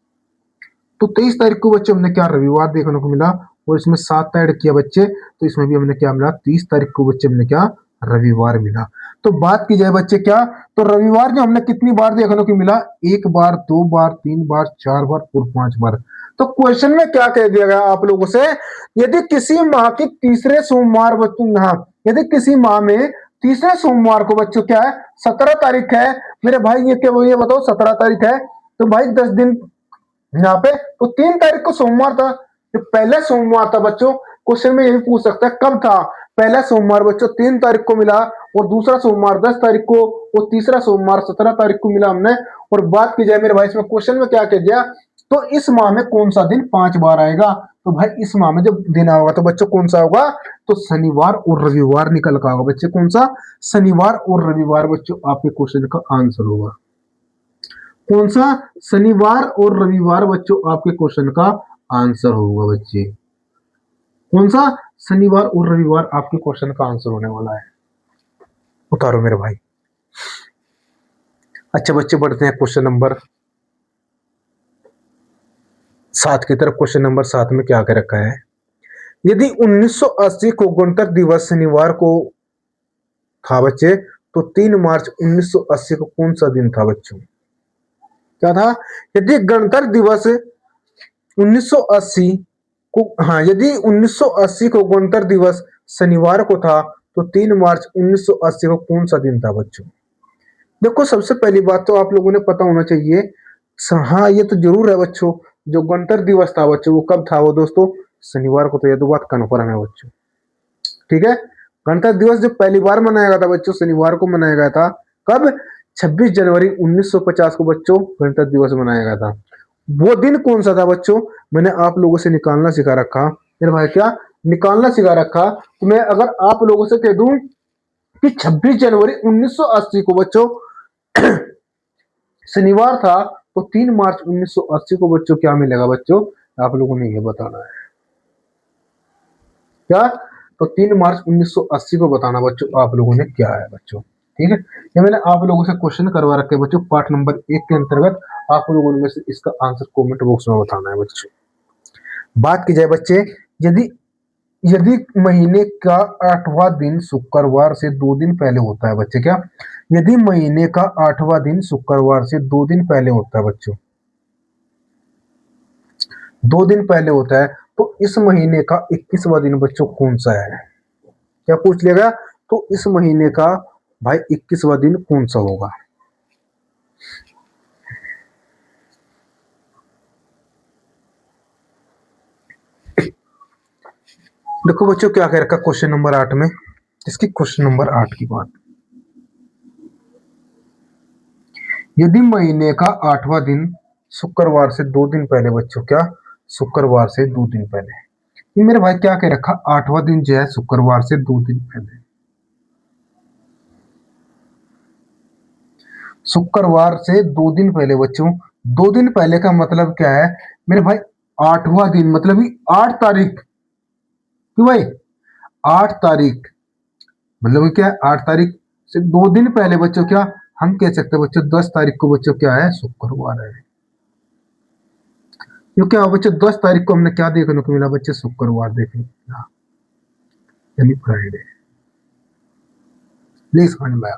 Speaker 1: तो 23 तारीख को बच्चे हमने क्या, रविवार देखने को मिला, और इसमें 7 ऐड किया बच्चे, तो इसमें भी हमने क्या मिला, 30 तारीख को बच्चे हमने क्या, रविवार मिला। तो बात की जाए बच्चे क्या, तो रविवार जो हमने कितनी बार देखने को मिला, 1 बार, 2 बार, 3 बार, 4 बार और 5 बार। तो क्वेश्चन में क्या कह दिया गया आप लोगों से, यदि किसी माह की तीसरे सोमवार बच्चों, हाँ, यदि किसी माह में तीसरे सोमवार को बच्चों क्या है, 17 तारीख है, मेरे भाई ये बताओ 17 तारीख है, तो भाई 10 दिन यहाँ पे, तो 3 तारीख को सोमवार था, जो पहला सोमवार था बच्चों, क्वेश्चन में ये भी पूछ सकता है कब था, पहला सोमवार बच्चों 3 तारीख को मिला, और दूसरा सोमवार 10 तारीख को, और तीसरा सोमवार 17 तारीख को मिला हमने। और बात की जाए मेरे भाई इसमें क्वेश्चन में क्या कह दिया, तो इस माह में कौन सा दिन 5 बार आएगा, तो भाई इस माह में जब दिन होगा तो बच्चों कौन सा होगा, तो शनिवार और रविवार निकल का होगा बच्चे, कौन सा, शनिवार और रविवार बच्चों आपके क्वेश्चन का आंसर होगा। कौन सा, शनिवार और रविवार बच्चों आपके क्वेश्चन का आंसर होगा बच्चे। कौन सा, शनिवार और रविवार आपके क्वेश्चन का आंसर होने वाला है। उतारो मेरे भाई। अच्छा बच्चे, बढ़ते हैं क्वेश्चन नंबर 7 की तरफ। क्वेश्चन नंबर 7 में क्या कर रखा है, यदि 1980 को गणतंत्र दिवस शनिवार को था बच्चे, तो 3 मार्च 1980 को कौन सा दिन था बच्चों, क्या था, यदि गणतंत्र दिवस 1980 को, हाँ, यदि 1980 को गणतंत्र दिवस शनिवार को था, तो 3 मार्च 1980 को कौन सा दिन था बच्चों। देखो सबसे पहली बात तो आप लोगों ने पता होना चाहिए, हाँ ये तो जरूर है बच्चों, जो गणतंत्र दिवस था बच्चों वो कब था, वो दोस्तों शनिवार को, तो ये तो बात कन्फर्म है बच्चों। ठीक है, गणतंत्र दिवस जो पहली बार मनाया गया था बच्चों, शनिवार को मनाया गया था, कब, 26 जनवरी 1950 को बच्चों गणतंत्र दिवस मनाया गया था। वो दिन कौन सा था बच्चों, मैंने आप लोगों से निकालना सिखा रखा, मेरे भाई क्या, निकालना सिखा रखा, तो मैं अगर आप लोगों से कह दूं कि 26 जनवरी 1980 को बच्चों शनिवार था, तो 3 मार्च 1980 को बच्चों क्या मिलेगा बच्चों, आप लोगों ने ये बताना है, क्या, तो 3 मार्च 1980 को बताना बच्चों आप लोगों ने क्या है बच्चों। ठीक है, ये मैंने आप लोगों से क्वेश्चन करवा रखे बच्चों, पार्ट नंबर 1 के अंतर्गत, आप लोगों ने से इसका आंसर कमेंट बॉक्स में बताना है बच्चों। बात की जाए बच्चे, यदि यदि महीने का 8वां दिन शुक्रवार से 2 दिन पहले होता है बच्चे, क्या, यदि महीने का 8वां दिन शुक्रवार से 2 दिन पहले होता है बच्चों, 2 दिन पहले होता है, तो इस महीने का 21वां दिन बच्चों कौन सा है, क्या पूछ लेगा, तो इस महीने का भाई 21वां दिन कौन सा होगा। देखो बच्चों क्या कह रखा क्वेश्चन नंबर 8 में, इसकी क्वेश्चन नंबर 8 की बात, यदि महीने का 8वां दिन शुक्रवार से 2 दिन पहले बच्चों, क्या, शुक्रवार से 2 दिन पहले, ये मेरे भाई क्या कह रखा, 8वां दिन जो है शुक्रवार से 2 दिन पहले, शुक्रवार से 2 दिन पहले बच्चों, 2 दिन पहले का मतलब क्या है मेरे भाई, 8वां दिन मतलब ही 8 तारीख, क्यों भाई, 8 तारीख, मतलब क्या है, 8 तारीख से 2 दिन पहले बच्चों क्या, हम कह सकते हैं बच्चों 10 तारीख को बच्चों क्या है, शुक्रवार है। क्यों क्या बच्चों, 10 तारीख को हमने क्या देखने को मिला बच्चे, शुक्रवार देखने को मिला, यानी फ्राइडे। प्लीज समझ में आया,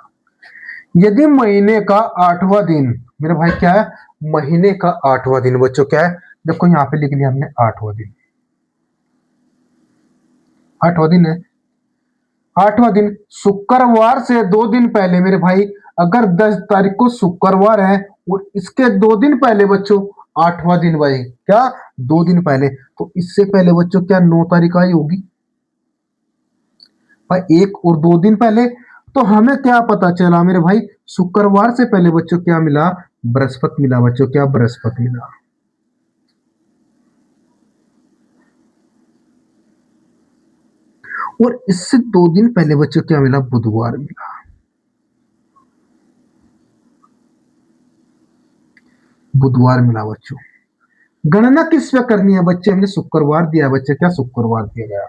Speaker 1: यदि महीने का 8वां दिन, मेरे भाई क्या है, महीने का 8वां दिन बच्चों क्या है, देखो यहाँ पे लिख लिया हमने 8वां दिन, 8वां दिन है, 8वां दिन शुक्रवार से 2 दिन पहले मेरे भाई, अगर 10 तारीख को शुक्रवार है और इसके 2 दिन पहले बच्चों 8वां दिन भाई, क्या, 2 दिन पहले, तो इससे पहले बच्चों क्या 9 तारीख आई होगी भाई, 1 और 2 दिन पहले। तो हमें क्या पता चला मेरे भाई, शुक्रवार से पहले बच्चों क्या मिला, बृहस्पति मिला बच्चों, क्या, बृहस्पति मिला। और इससे 2 दिन पहले बच्चों क्या मिला, बुधवार मिला, बुधवार मिला बच्चों। गणना किस पे करनी है बच्चे, हमने शुक्रवार दिया है बच्चे, क्या शुक्रवार दिया गया।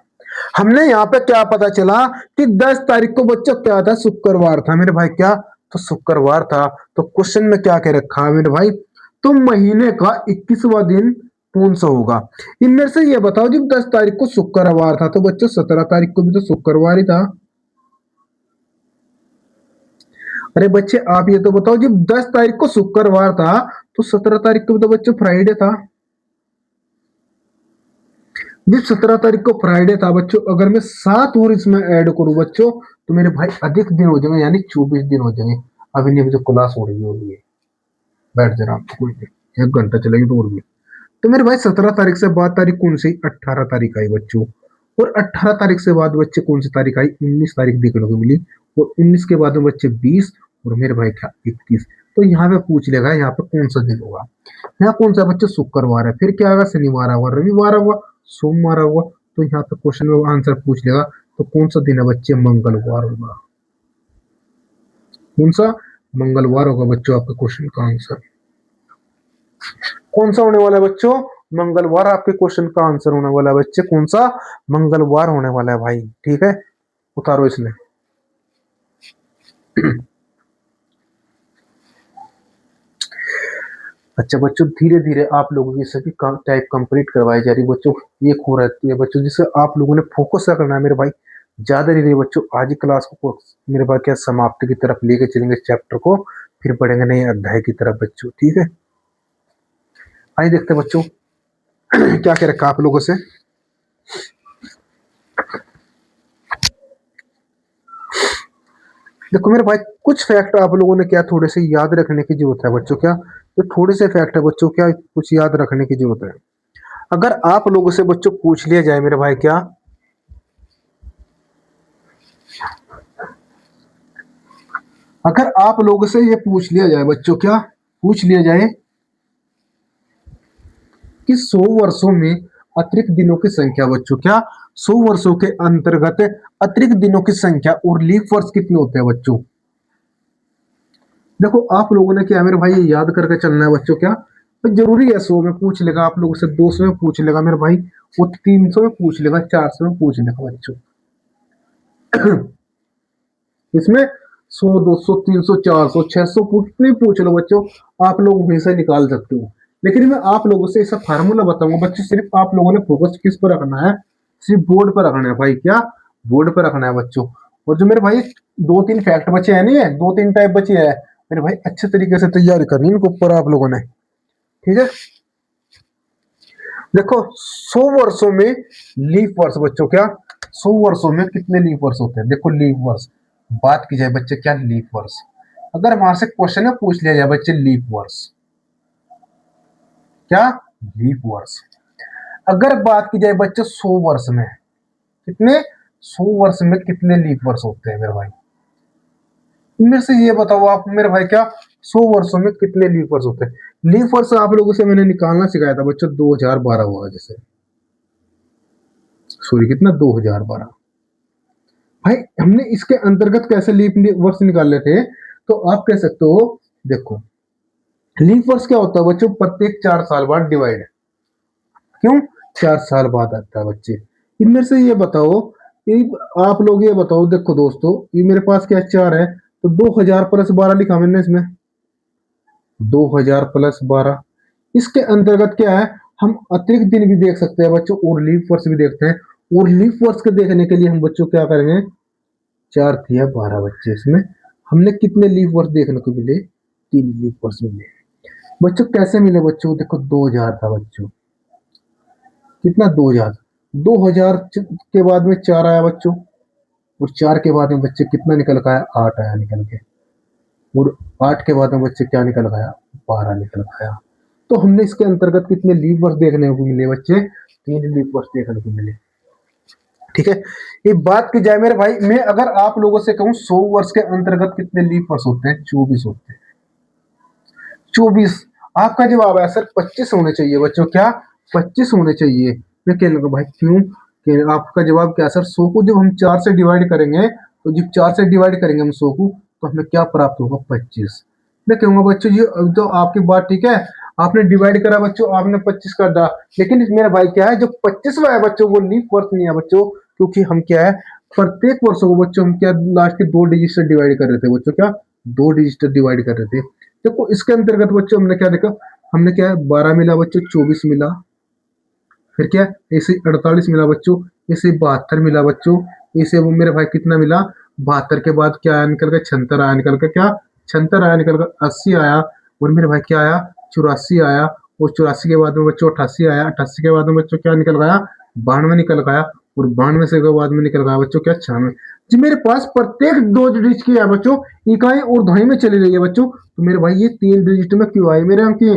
Speaker 1: हमने यहाँ पे क्या पता चला कि 10 तारीख को बच्चों क्या था, शुक्रवार था मेरे भाई, क्या तो शुक्रवार था। तो क्वेश्चन में क्या कह रखा है मेरे भाई, तो महीने का 21वां दिन कौन सा होगा। इनमें से ये बताओ, जब 10 तारीख को शुक्रवार था तो बच्चों 17 तारीख को भी तो शुक्रवार ही था। अरे बच्चे आप ये तो बताओ, जब 10 तारीख को शुक्रवार था तो 17 तारीख को भी तो बच्चों फ्राइडे था। जब 17 तारीख को फ्राइडे था बच्चों, अगर मैं 7 और इसमें ऐड करूं बच्चों, तो मेरे भाई अधिक दिन हो जाएंगे, यानी 24 दिन हो जाएंगे। अभी नहीं, अभी तो क्लास हो रही होगी, बैठ जरा, कोई नहीं, 1 घंटा चलेगी तो और भी। तो मेरे भाई 17 तारीख से बाद तारीख कौन सी, 18 तारीख आई बच्चों। और 18 तारीख से बाद बच्चे कौन सी तारीख आई, 19 तारीख देखने को मिली। और 19 के बाद में बच्चे 20, और मेरे भाई क्या 21। तो यहाँ पे पूछ लेगा यहाँ पे कौन सा दिन होगा। यहाँ कौन सा बच्चे शुक्रवार है, फिर क्या होगा, शनिवार हुआ, रविवार हुआ, सोमवार हुआ। तो यहाँ पे क्वेश्चन में आंसर पूछ लेगा, तो कौन सा दिन है बच्चे, मंगलवार होगा। कौन सा, मंगलवार होगा बच्चों आपके क्वेश्चन का आंसर। कौन सा होने वाला है बच्चों, मंगलवार आपके क्वेश्चन का आंसर होने वाला है बच्चे, कौन सा, मंगलवार होने वाला है भाई, ठीक है। उतारो इसमें। अच्छा बच्चों, धीरे धीरे आप लोगों की सभी टाइप कंप्लीट करवाई जा रही बच्चों, एक हो रहती है बच्चों, जिसे आप लोगों ने फोकस करना है मेरे भाई। ज्यादा नहीं रही बच्चों, आज ही क्लास को मेरे भाई क्या समाप्ति की तरफ लेके चलेंगे चैप्टर को, फिर पढ़ेंगे नए अध्याय की तरफ बच्चों, ठीक है। आइए देखते हैं बच्चों क्या कह रखा आप लोगों से। देखो मेरे भाई, कुछ फैक्ट आप लोगों ने क्या थोड़े से याद रखने की जरूरत है बच्चों, क्या तो थोड़े से फैक्ट है बच्चों, क्या कुछ याद रखने की जरूरत है। अगर आप लोगों से बच्चों पूछ लिया जाए मेरे भाई, क्या अगर आप लोगों से ये पूछ लिया जाए बच्चों, क्या पूछ लिया जाए कि 100 वर्षों में अतिरिक्त दिनों की संख्या बच्चों, क्या 100 वर्षों के अंतर्गत अतिरिक्त दिनों की संख्या और लीप वर्ष कितने होते हैं बच्चों। देखो आप लोगों ने क्या मेरे भाई ये याद करके चलना है बच्चों, क्या तो जरूरी है। 100 में पूछ लेगा आप लोगों से, 200 में पूछ लेगा मेरे भाई, वो 300 में पूछ लेगा, 400 में पूछ लेगा बच्चों। इसमें 100, 200, 300, 400, 600 कितने पूछ लो बच्चों, आप लोग वहीं से निकाल सकते हो। लेकिन मैं आप लोगों से ऐसा फार्मूला बताऊंगा बच्चों, सिर्फ आप लोगों ने फोकस किस पर रखना है, सिर्फ बोर्ड पर रखना है भाई, क्या बोर्ड पर रखना है बच्चों। और जो मेरे भाई 2-3 फैक्ट बचे हैं, नहीं है 2-3 टाइप बचे हैं मेरे भाई, अच्छे तरीके से तैयारी करनी है इनके ऊपर आप लोगों ने, ठीक है। देखो 100 वर्षों में लीफ वर्ष बच्चों, क्या 100 वर्षों में कितने लीफ वर्ष होते हैं। देखो लीफ वर्ष बात की जाए बच्चे, क्या लीफ वर्ष, अगर हमारे से क्वेश्चन में पूछ लिया जाए बच्चे लीफ वर्ष, क्या लीफ वर्ष, अगर बात की जाए बच्चे 100 वर्ष में कितने, 100 वर्ष में कितने लीफ वर्ष होते हैं मेरे भाई। इनमें से ये बताओ आप मेरे भाई, क्या 100 वर्षों में कितने लीफ वर्ष होते हैं। लीफ वर्ष आप लोगों से मैंने निकालना सिखाया था बच्चों 2012 हुआ, जैसे सॉरी कितना 2012। भाई हमने इसके अंतर्गत कैसे लीप वर्ष निकाल लेते हैं, तो आप कह सकते हो, देखो लीप वर्ष क्या होता है बच्चों, प्रत्येक 4 साल बाद डिवाइड, क्यों 4 साल बाद आता है बच्चे। इनमें से ये बताओ, ये आप लोग ये बताओ, देखो दोस्तों ये मेरे पास क्या 4 है, तो 2000 प्लस 12 लिखा मैंने इसमें, 2000 प्लस 12। इसके अंतर्गत क्या है, हम अतिरिक्त दिन भी देख सकते हैं बच्चों, और लीप वर्ष भी देखते हैं। और लीप वर्ष के देखने के लिए हम बच्चों क्या करेंगे, 4 3 12 बच्चे, इसमें हमने कितने लीप वर्ष देखने को मिले, 3 लीप वर्ष मिले बच्चों। कैसे मिले बच्चों, देखो 2000 था बच्चों, कितना 2000, 2000 के बाद में 4 आया बच्चों, और 4 के बाद में बच्चे कितना निकल का आया, 8 आया निकल के, और 8 के बाद में बच्चे क्या निकल गया, 12 निकल गया। तो हमने इसके अंतर्गत कितने लीप वर्ष देखने को मिले बच्चे, 3 लीप वर्ष देखने को मिले, ठीक है। ये बात की जाए मेरे भाई, मैं अगर आप लोगों से कहूं 100 वर्ष के अंतर्गत कितने लीप वर्ष होते हैं, 24 होते हैं, 24। आपका जवाब है सर 25 होने चाहिए बच्चों, क्या 25 होने चाहिए। मैं कह लूंगा भाई क्यों, कि आपका जवाब क्या सर, 100 को जब हम 4 से डिवाइड करेंगे, तो जब 4 से डिवाइड करेंगे हम 100 को, तो हमें क्या प्राप्त होगा, 25। मैं कहूंगा बच्चों ये तो आपकी बात ठीक है, आपने डिवाइड करा बच्चों, आपने 25 कर दिया, लेकिन मेरा भाई क्या है, जो 25वां है बच्चों वो लीप वर्ष नहीं है बच्चों, क्योंकि हम क्या है, प्रत्येक वर्षों को बच्चों हम क्या लास्ट के 2 डिजिट से डिवाइड कर रहे थे बच्चों, क्या 2 डिजिट से डिवाइड कर रहे थे। देखो इसके अंतर्गत बच्चों हमने क्या देखा, हमने क्या है 12 मिला बच्चों, 24 मिला, फिर क्या ऐसे 48 मिला बच्चों, ऐसे 72 मिला बच्चों, ऐसे वो मेरे भाई कितना मिला, 72 के बाद क्या आया निकल कर, 76 आया निकल कर, क्या 76 आया निकल कर, 80 आया, और मेरे भाई क्या आया, 84 आया, और 84 के बाद में बच्चों 88 आया, 88 के बाद में बच्चों क्या निकल गया, 92 निकल गया, और 92 से के बाद में निकल गया बच्चों क्या 96। जी मेरे पास प्रत्येक 2 डिजिट की है बच्चों, इकाई और दहाई में चली रही है बच्चों, तो मेरे भाई ये 3 डिजिट में क्यों आए मेरे अंक ये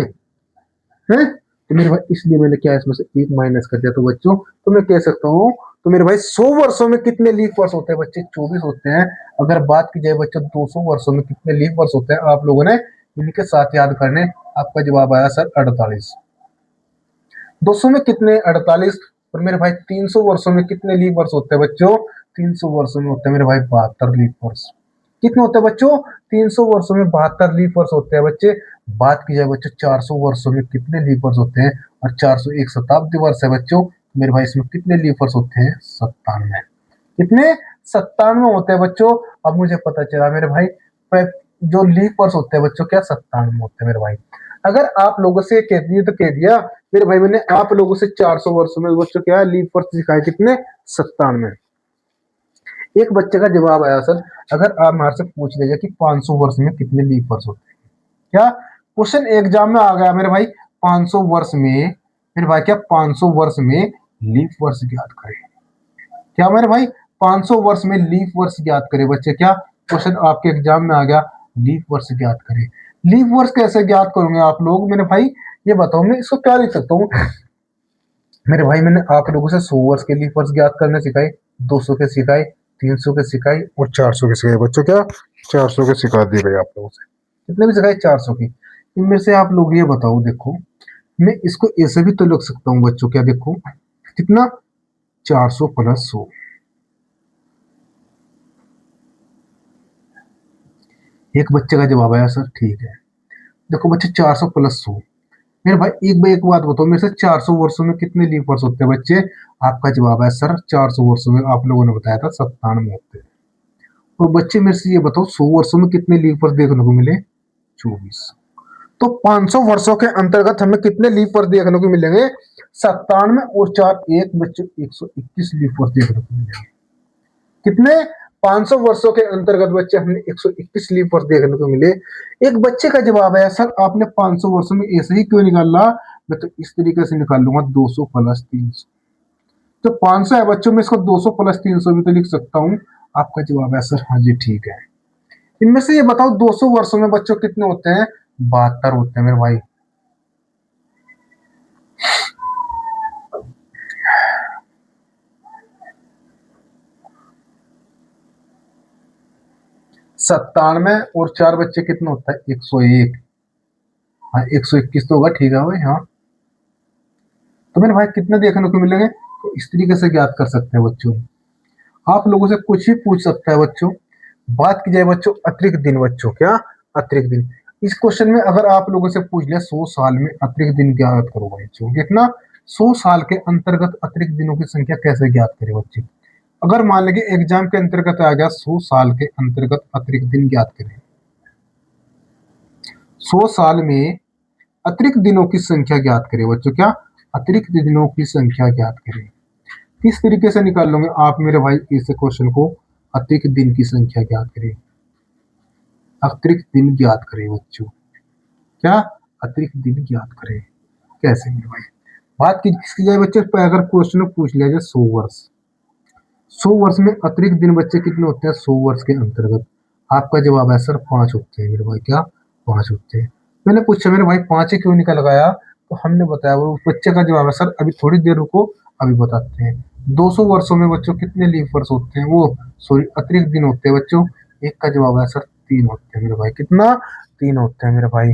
Speaker 1: है, तो मेरे भाई इसलिए मैंने क्या इसमें से एक माइनस कर दिया। तो बच्चों तो मैं कह सकता हूँ, तो मेरे भाई 100 वर्षों में कितने लीप वर्ष होते हैं बच्चे, 24 होते हैं। अगर बात की जाए बच्चों 200 वर्षों में कितने लीप वर्ष होते हैं, आप लोगों ने इनके साथ याद करने, आपका जवाब आया सर 48। 200 में कितने 48, और मेरे भाई 300 वर्षों में कितने लीप वर्ष होते हैं बच्चों, 300 वर्षों में होते हैं मेरे भाई 72 लीप वर्ष। कितने होते हैं बच्चों, 300 वर्षों में 72 लीप वर्ष होते हैं बच्चे। बात की जाए बच्चों 400 वर्षों में कितने लीप वर्ष होते हैं, और 401 शताब्दी वर्ष है बच्चों, मेरे भाई इसमें कितने लीप वर्ष होते हैं, 97। कितने, 97 होते हैं बच्चों। अब मुझे पता चला मेरे भाई जो लीप वर्ष होते हैं बच्चों क्या 97 होते हैं मेरे भाई। अगर आप लोगों से कह दिए तो कह दिया मेरे भाई, मैंने आप लोगों से 400 वर्षों में बच्चों क्या लीप वर्ष सिखाए, कितने 97। एक बच्चे का जवाब आया सर, अगर आप हमारे से पूछ लीजिए कि 500 वर्ष में कितने लीप वर्ष होते हैं, क्या क्वेश्चन एग्जाम में आ गया मेरे भाई, 500 वर्ष में मेरे भाई क्या 500 वर्ष में लीप वर्ष ज्ञात करें, क्या मेरे भाई 500 वर्ष में लीप वर्ष ज्ञात करें बच्चे, क्या क्वेश्चन आपके एग्जाम में आ गया, लीप वर्ष ज्ञात करें। लीप वर्ष कैसे ज्ञात करोगे आप लोग मेरे भाई, ये बताओ, मैं इसको क्या लिख सकता हूँ मेरे भाई, मैंने आप लोगों से 100 वर्ष के लीप वर्ष ज्ञात करने सिखाए, 200 के सिखाए, 300 के सिखाई, और 400 के सिखाए बच्चों, क्या 400 के सिखा दिए भाई आप लोगों से, कितने भी सिखाए 400 की। इनमें से आप लोग ये बताओ, देखो मैं इसको ऐसे भी तो लिख सकता हूँ बच्चों, क्या देखो कितना 400 प्लस 100, एक बच्चे का जवाब आया सर, ठीक है। देखो बच्चे 400 प्लस 100, मेरे भाई एक बात बताओ मेरे से, 400 वर्षों में कितने लीप वर्ष होते हैं बच्चे, आपका जवाब है सर 400 वर्षों में आप लोगों ने बताया था 97 होते हैं। और बच्चे मेरे से ये बताओ 100 वर्षों में कितने लीप वर्ष देखने को मिले, 24। तो 500 वर्षों के अंतर्गत हमें कितने लीप वर्ष देखने को मिलेंगे, 97, और 4 एक बच्चे 121 लीप वर्ष देखने को मिलेंगे। कितने, 500 वर्षों के अंतर्गत बच्चे हमने 121 लीप वर्ष देखने को मिले। एक बच्चे का जवाब है सर आपने 500 वर्षों में ऐसे ही क्यों निकाला, मैं तो इस तरीके से निकाल लूंगा 200 प्लस 300। तो 500 है बच्चों में, इसको 200 प्लस 300 भी तो लिख सकता हूँ। आपका जवाब है सर हाँ जी ठीक है। इनमें से ये बताओ 200 वर्षों में बच्चों कितने होते हैं, 72 होते हैं मेरे भाई। सत्तानवे और 4 बच्चे कितने होता है, 101। हाँ 121 तो होगा, ठीक है भाई हाँ। तो मेरे भाई कितने देखने को मिलेंगे, तो इस तरीके से ज्ञात कर सकते हैं बच्चों। आप लोगों से कुछ भी पूछ सकता है बच्चों। बात की जाए बच्चों अतिरिक्त दिन, बच्चों क्या अतिरिक्त दिन, इस क्वेश्चन में अगर आप लोगों से पूछ लिया 100 साल में अतिरिक्त दिन ज्ञात करो बच्चों, कितना 100 साल के अंतर्गत अतिरिक्त दिनों की संख्या कैसे ज्ञात करें बच्चे। अगर मान लीजिए एग्जाम के अंतर्गत आ गया 100 साल के अंतर्गत अतिरिक्त दिन ज्ञात करें, 100 साल में अतिरिक्त दिनों की संख्या ज्ञात करें बच्चों, क्या अतिरिक्त दिनों की संख्या ज्ञात करें। किस तरीके से निकाल लोगे आप मेरे भाई इस क्वेश्चन को, अतिरिक्त दिन की संख्या ज्ञात करें, अतिरिक्त दिन ज्ञात करें बच्चों, क्या अतिरिक्त दिन ज्ञात करें, कैसे मेरे भाई। बात की जाए बच्चे, अगर क्वेश्चन पूछ लिया जाए 100 वर्ष, 100 वर्ष में अतिरिक्त दिन बच्चे कितने होते हैं 100 वर्ष के अंतर्गत, आपका जवाब है सर 5 होते हैं मेरे भाई, क्या 5 होते हैं। मैंने पूछा मेरे भाई 5 ही क्यों निकल गया, तो हमने बताया वो बच्चे का जवाब है सर अभी थोड़ी देर रुको अभी बताते हैं। 200 वर्षों में बच्चों कितने लीप वर्ष होते हैं, वो सॉरी अतिरिक्त दिन होते हैं बच्चों, एक का जवाब है सर 3 होते हैं मेरे भाई, कितना 3 होते हैं मेरे भाई।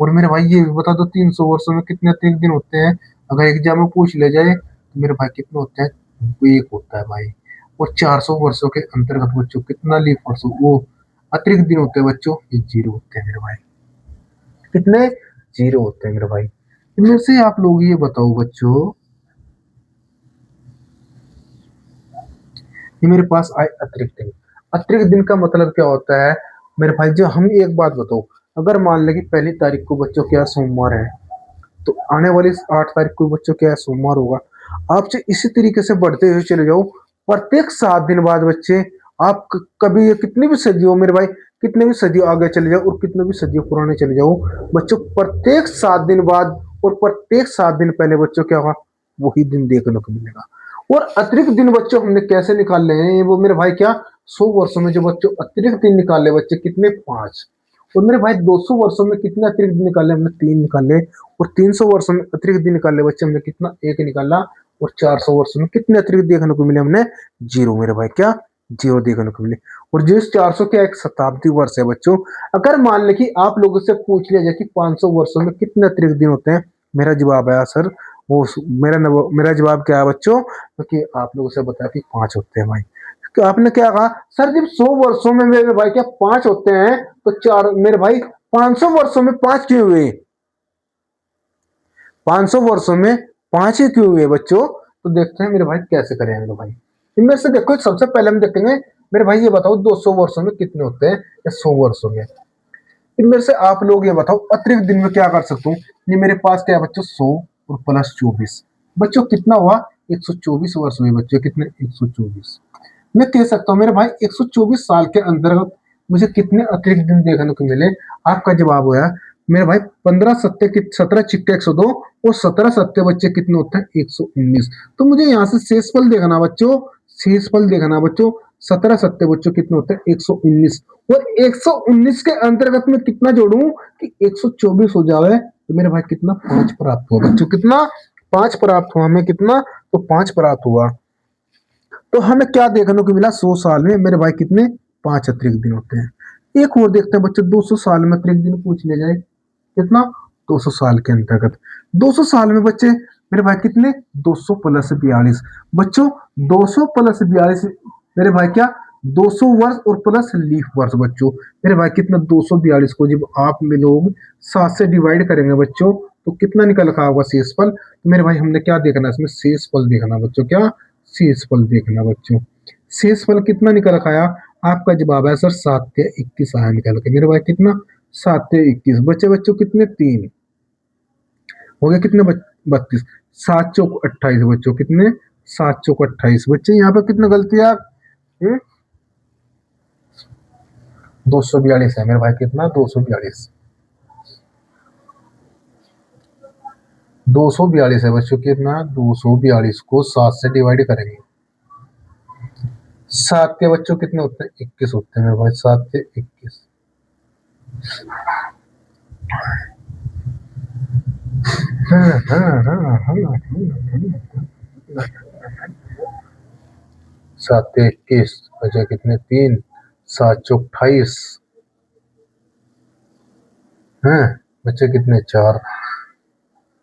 Speaker 1: और मेरे भाई ये भी बता दो 300 वर्षों में कितने अतिरिक्त दिन होते हैं, अगर एग्जाम में पूछ ले जाए तो मेरे भाई कितने होते हैं, वो एक होता है भाई। और 400 वर्षों के अंतर्गत बच्चों कितना लीप वर्ष वो अतिरिक्त दिन होते हैं बच्चों, ये 0 होते हैं मेरे भाई। कितने जीरो होते हैं मेरे भाई। इनमें से आप लोग ये बताओ बच्चों, ये मेरे पास आए अतिरिक्त दिन। अतिरिक्त दिन का मतलब क्या होता है मेरे भाई? जो हम एक बात बताओ, अगर मान लें कि 1 तारीख को बच्चों क्या सोमवार है, तो आने वाली 8 तारीख को बच्चों क्या है सोमवार होगा। आप जो इसी तरीके से बढ़ते हुए चले जाओ, प्रत्येक 7 दिन बाद बच्चे आप कभी कितनी भी सदियों मेरे भाई, कितने भी सदियों आगे चले जाओ और कितने भी सदियों पुराने चले जाओ बच्चों, प्रत्येक 7 दिन बाद और प्रत्येक 7 दिन पहले बच्चों क्या होगा, वही दिन देखने को मिलेगा। और अतिरिक्त दिन बच्चों हमने कैसे निकाल रहे हैं वो मेरे भाई क्या, 100 वर्षों में जो बच्चों अतिरिक्त दिन निकाले बच्चे कितने, 5। और मेरे भाई 200 वर्षों में कितने अतिरिक्त दिन निकाले हमने, 3 निकाले। और 300 वर्षों में अतिरिक्त दिन निकाले बच्चे हमने कितना, 1 निकाला। और 400 वर्षों में कितने अतिरिक्त देखने को मिले हमने, 0 मेरे भाई क्या, 0 देखने को मिले। और जिस 400 क्या एक शताब्दी वर्ष है बच्चों। अगर मान ले कि आप लोगों से पूछ लिया जाए कि 500 वर्षों में कितने अतिरिक्त दिन होते हैं, मेरा जवाब है सर वो, मेरा जवाब क्या है बच्चों, क्योंकि आप लोगों से बताया कि 5 होते हैं भाई। तो आपने क्या कहा सर, जब 100 वर्षों में मेरे भाई क्या 5 होते हैं, तो चार मेरे भाई 500 वर्षों में 5 क्यों हुए, 500 वर्षों में 5 ही क्यों हुए बच्चों? तो देखते हैं मेरे भाई कैसे करेंगे मेरे भाई। इनमें से देखो सबसे पहले हम देखेंगे मेरे भाई, ये बताओ 200 वर्षों में कितने होते हैं या 100 वर्षों में। इनमें से आप लोग ये बताओ अतिरिक्त दिन में क्या कर सकता हूँ। ये मेरे पास क्या है बच्चों, 100 और प्लस 24 बच्चों कितना हुआ, 124 वर्ष हुए बच्चों, कितने, 124। मैं कह सकता हूँ मेरे भाई 124 साल के अंतर्गत मुझे कितने अतिरिक्त दिन देखने को मिले। आपका जवाब हुआ मेरे भाई 17 और 17 बच्चे कितने होते हैं, 119। तो मुझे यहाँ से शेषफल देखना बच्चों, शेषफल देखना बच्चों, 17 बच्चों कितने होते हैं, 119। और 119 के अंतर्गत में कितना जोड़ू कि 124 हो जाए, तो मेरे भाई कितना, 5 प्राप्त हुआ बच्चों, कितना, 5 प्राप्त हुआ हमें, कितना, तो 5 प्राप्त हुआ। तो हमें क्या देखने को मिला, 100 साल में मेरे भाई कितने, 5 अतिरिक्त दिन होते हैं। एक और देखते हैं बच्चों, 200 साल में अतिरिक्त दिन पूछ लिया जाए, कितना, 200 साल के अंतर्गत, 200 साल में बच्चे मेरे भाई कितने, 200 प्लस 42 बच्चों, 200 प्लस 42 मेरे भाई क्या, 200 वर्ष और प्लस लीफ वर्ष बच्चों, मेरे भाई कितना, 242 को जब आप में लोग 7 से डिवाइड करेंगे बच्चों, तो कितना निकल रखा होगा शेषफल। तो मेरे भाई हमने क्या देखना है इसमें, शेषफल देखना बच्चों, क्या, शेषफल देखना बच्चों। शेषफल कितना निकल रखा है, आपका जवाब है सर 7 से 21 आया निकल के मेरे भाई, कितना, 7 से 21 बच्चे बच्चों कितने, 3 हो गए, कितने, 32, 7 चौक 28 बच्चों, कितने, 7 चौक 28 बच्चे। यहाँ पे कितने गलती है, 242 है मेरे भाई, कितना, 242, 242 है बच्चों, कितना, 242 को 7 से डिवाइड करेंगे, 7 के बच्चों कितने होते हैं, 21 होते हैं मेरे भाई, 7 से 21। हाँ हाँ हाँ हाँ, 7 से 21 बचे कितने, 3, 7 चौक 28 है, बच्चे कितने, 4,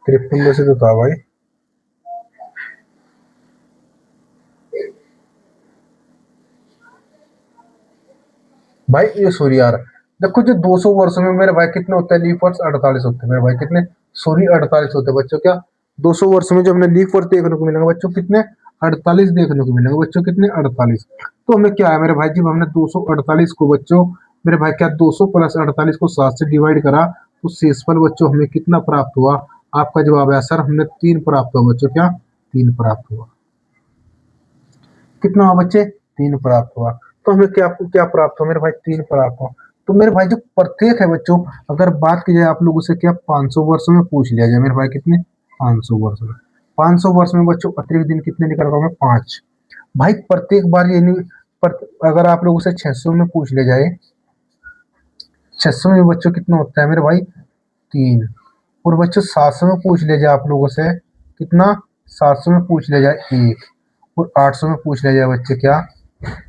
Speaker 1: 53 में से तो था भाई। भाई ये सॉरी यार, देखो जो 200 वर्षों में मेरे भाई कितने होते हैं, लीफ वर्ष 48 होते हैं मेरे भाई, कितने, सॉरी 48 होते हैं बच्चों, क्या, 200 वर्षों में जो हमने लीफ वर्ष देखने को मिलेंगे बच्चों, कितने, 48 देखने को मिलेंगे बच्चों, कितने, 48। तो हमें क्या है मेरे भाई, जब हमने 248 को बच्चों मेरे भाई क्या, 200 प्लस 48 को 7 से डिवाइड करा, तो शेषफल बच्चों हमें कितना प्राप्त हुआ। आपका जवाब है सर हमने 3 प्राप्त हुआ बच्चों, क्या, 3 प्राप्त हुआ, कितना हुआ बच्चे, 3 प्राप्त हुआ। तो हमें क्या क्या प्राप्त हुआ मेरे भाई, 3 प्राप्त हुआ। तो मेरे भाई जो प्रत्येक है बच्चों, अगर बात की जाए आप लोगों से क्या, 500 वर्षों में पूछ लिया जाए मेरे भाई, कितने, 500 वर्ष में, 500 वर्ष में बच्चों अतिरिक्त दिन कितने निकल रहा है, 5। भाई प्रत्येक बार ये नहीं, अगर आप लोगों से 600 में पूछ लिया जाए, 600 में बच्चों कितना होता है मेरे भाई, 3। और बच्चों 700 में पूछ लिया जाए आप लोगों से, कितना, 700 में पूछ लिया जाए 1। और 800 में पूछ लिया जाए बच्चे क्या,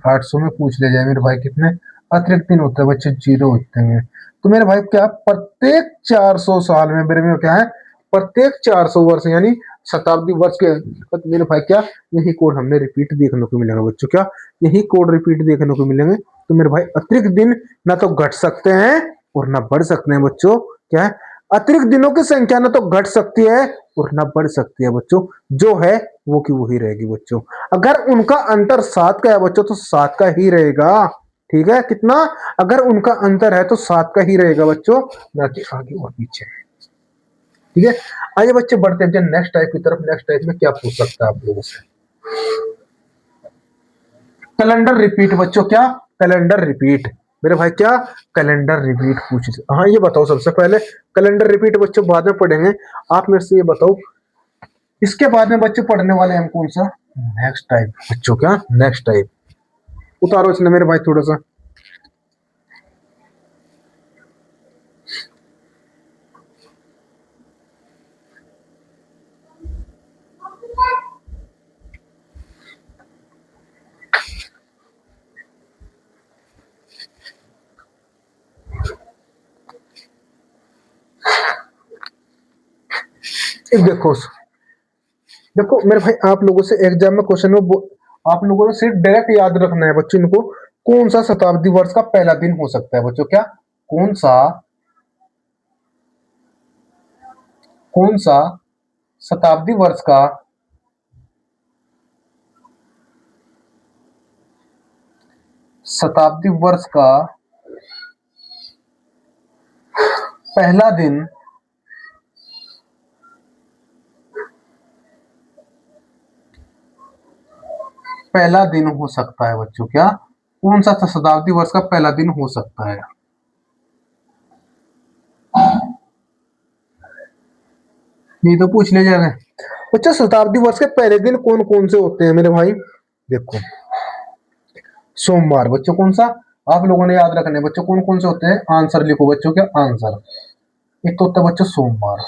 Speaker 1: 800 में पूछ लिया जाए मेरे भाई, कितने अतिरिक्त दिन होते हैं बच्चे, 0 होते हैं। तो मेरे भाई क्या, प्रत्येक 400 साल में मेरे में क्या है, प्रत्येक 400 वर्ष यानी शताब्दी वर्ष के अंतर्गत मेरे भाई क्या, यही कोड हमने रिपीट देखने को मिलेगा बच्चों, क्या, यही कोड रिपीट देखने को मिलेंगे। तो मेरे भाई अतिरिक्त दिन ना तो घट सकते हैं और ना बढ़ सकते हैं बच्चों, क्या है, अतिरिक्त दिनों की संख्या ना तो घट सकती है और ना बढ़ सकती है बच्चों, जो है वो की वही रहेगी बच्चों। अगर उनका अंतर 7 का है बच्चों तो 7 का ही रहेगा। ठीक है, कितना? अगर उनका अंतर है तो 7 का ही रहेगा बच्चों, ना कि आगे और पीछे। ठीक है, आइए बच्चे बढ़ते हैं नेक्स्ट टाइप की तरफ। नेक्स्ट टाइप में क्या पूछ सकता है आप लोगों से? कैलेंडर रिपीट बच्चों, क्या? कैलेंडर रिपीट मेरे भाई, क्या? कैलेंडर रिपीट पूछ। हाँ, ये बताओ सबसे पहले, कैलेंडर रिपीट बच्चों बाद में पढ़ेंगे। आप मेरे से ये बताओ, इसके बाद में बच्चे पढ़ने वाले हैं कौन सा? नेक्स्ट टाइप बच्चों, क्या? Next type. उतारो इसने मेरे भाई थोड़ा सा। एक देखो, देखो मेरे भाई, आप लोगों से एग्जाम में क्वेश्चन में आप लोगों ने सिर्फ डायरेक्ट याद रखना है बच्चों इनको। कौन सा शताब्दी वर्ष का पहला दिन हो सकता है बच्चों? क्या? कौन सा, कौन सा शताब्दी वर्ष का शताब्दी वर्ष का पहला दिन पहला दिन हो सकता है बच्चों? क्या? कौन सा शताब्दी वर्ष का पहला दिन हो सकता है? ये तो पूछ ले जा रहे हैं बच्चा, शताब्दी वर्ष के पहले दिन कौन कौन से होते हैं मेरे भाई? देखो, सोमवार बच्चों, कौन सा? आप लोगों ने याद रखना है बच्चों, कौन कौन से होते हैं? आंसर लिखो बच्चों, क्या? आंसर। एक तो होता है बच्चों सोमवार।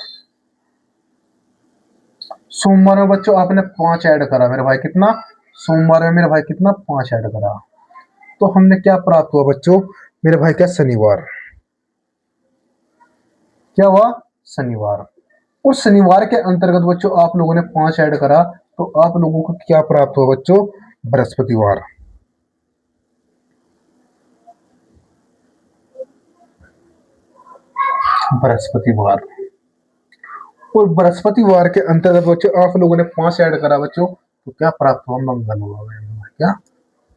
Speaker 1: सोमवार में बच्चों आपने 5 ऐड करा मेरे भाई, कितना? सोमवार में मेरे भाई कितना? 5 ऐड करा, तो हमने क्या प्राप्त हुआ बच्चों मेरे भाई? क्या? शनिवार। क्या हुआ? शनिवार। और शनिवार के अंतर्गत बच्चों आप लोगों ने 5 ऐड करा, तो आप लोगों को क्या प्राप्त हुआ बच्चों? बृहस्पतिवार। बृहस्पतिवार। और बृहस्पतिवार के अंतर्गत बच्चों आप लोगों ने 5 ऐड करा बच्चों, तो क्या प्राप्त हुआ? मंगलवार। क्या?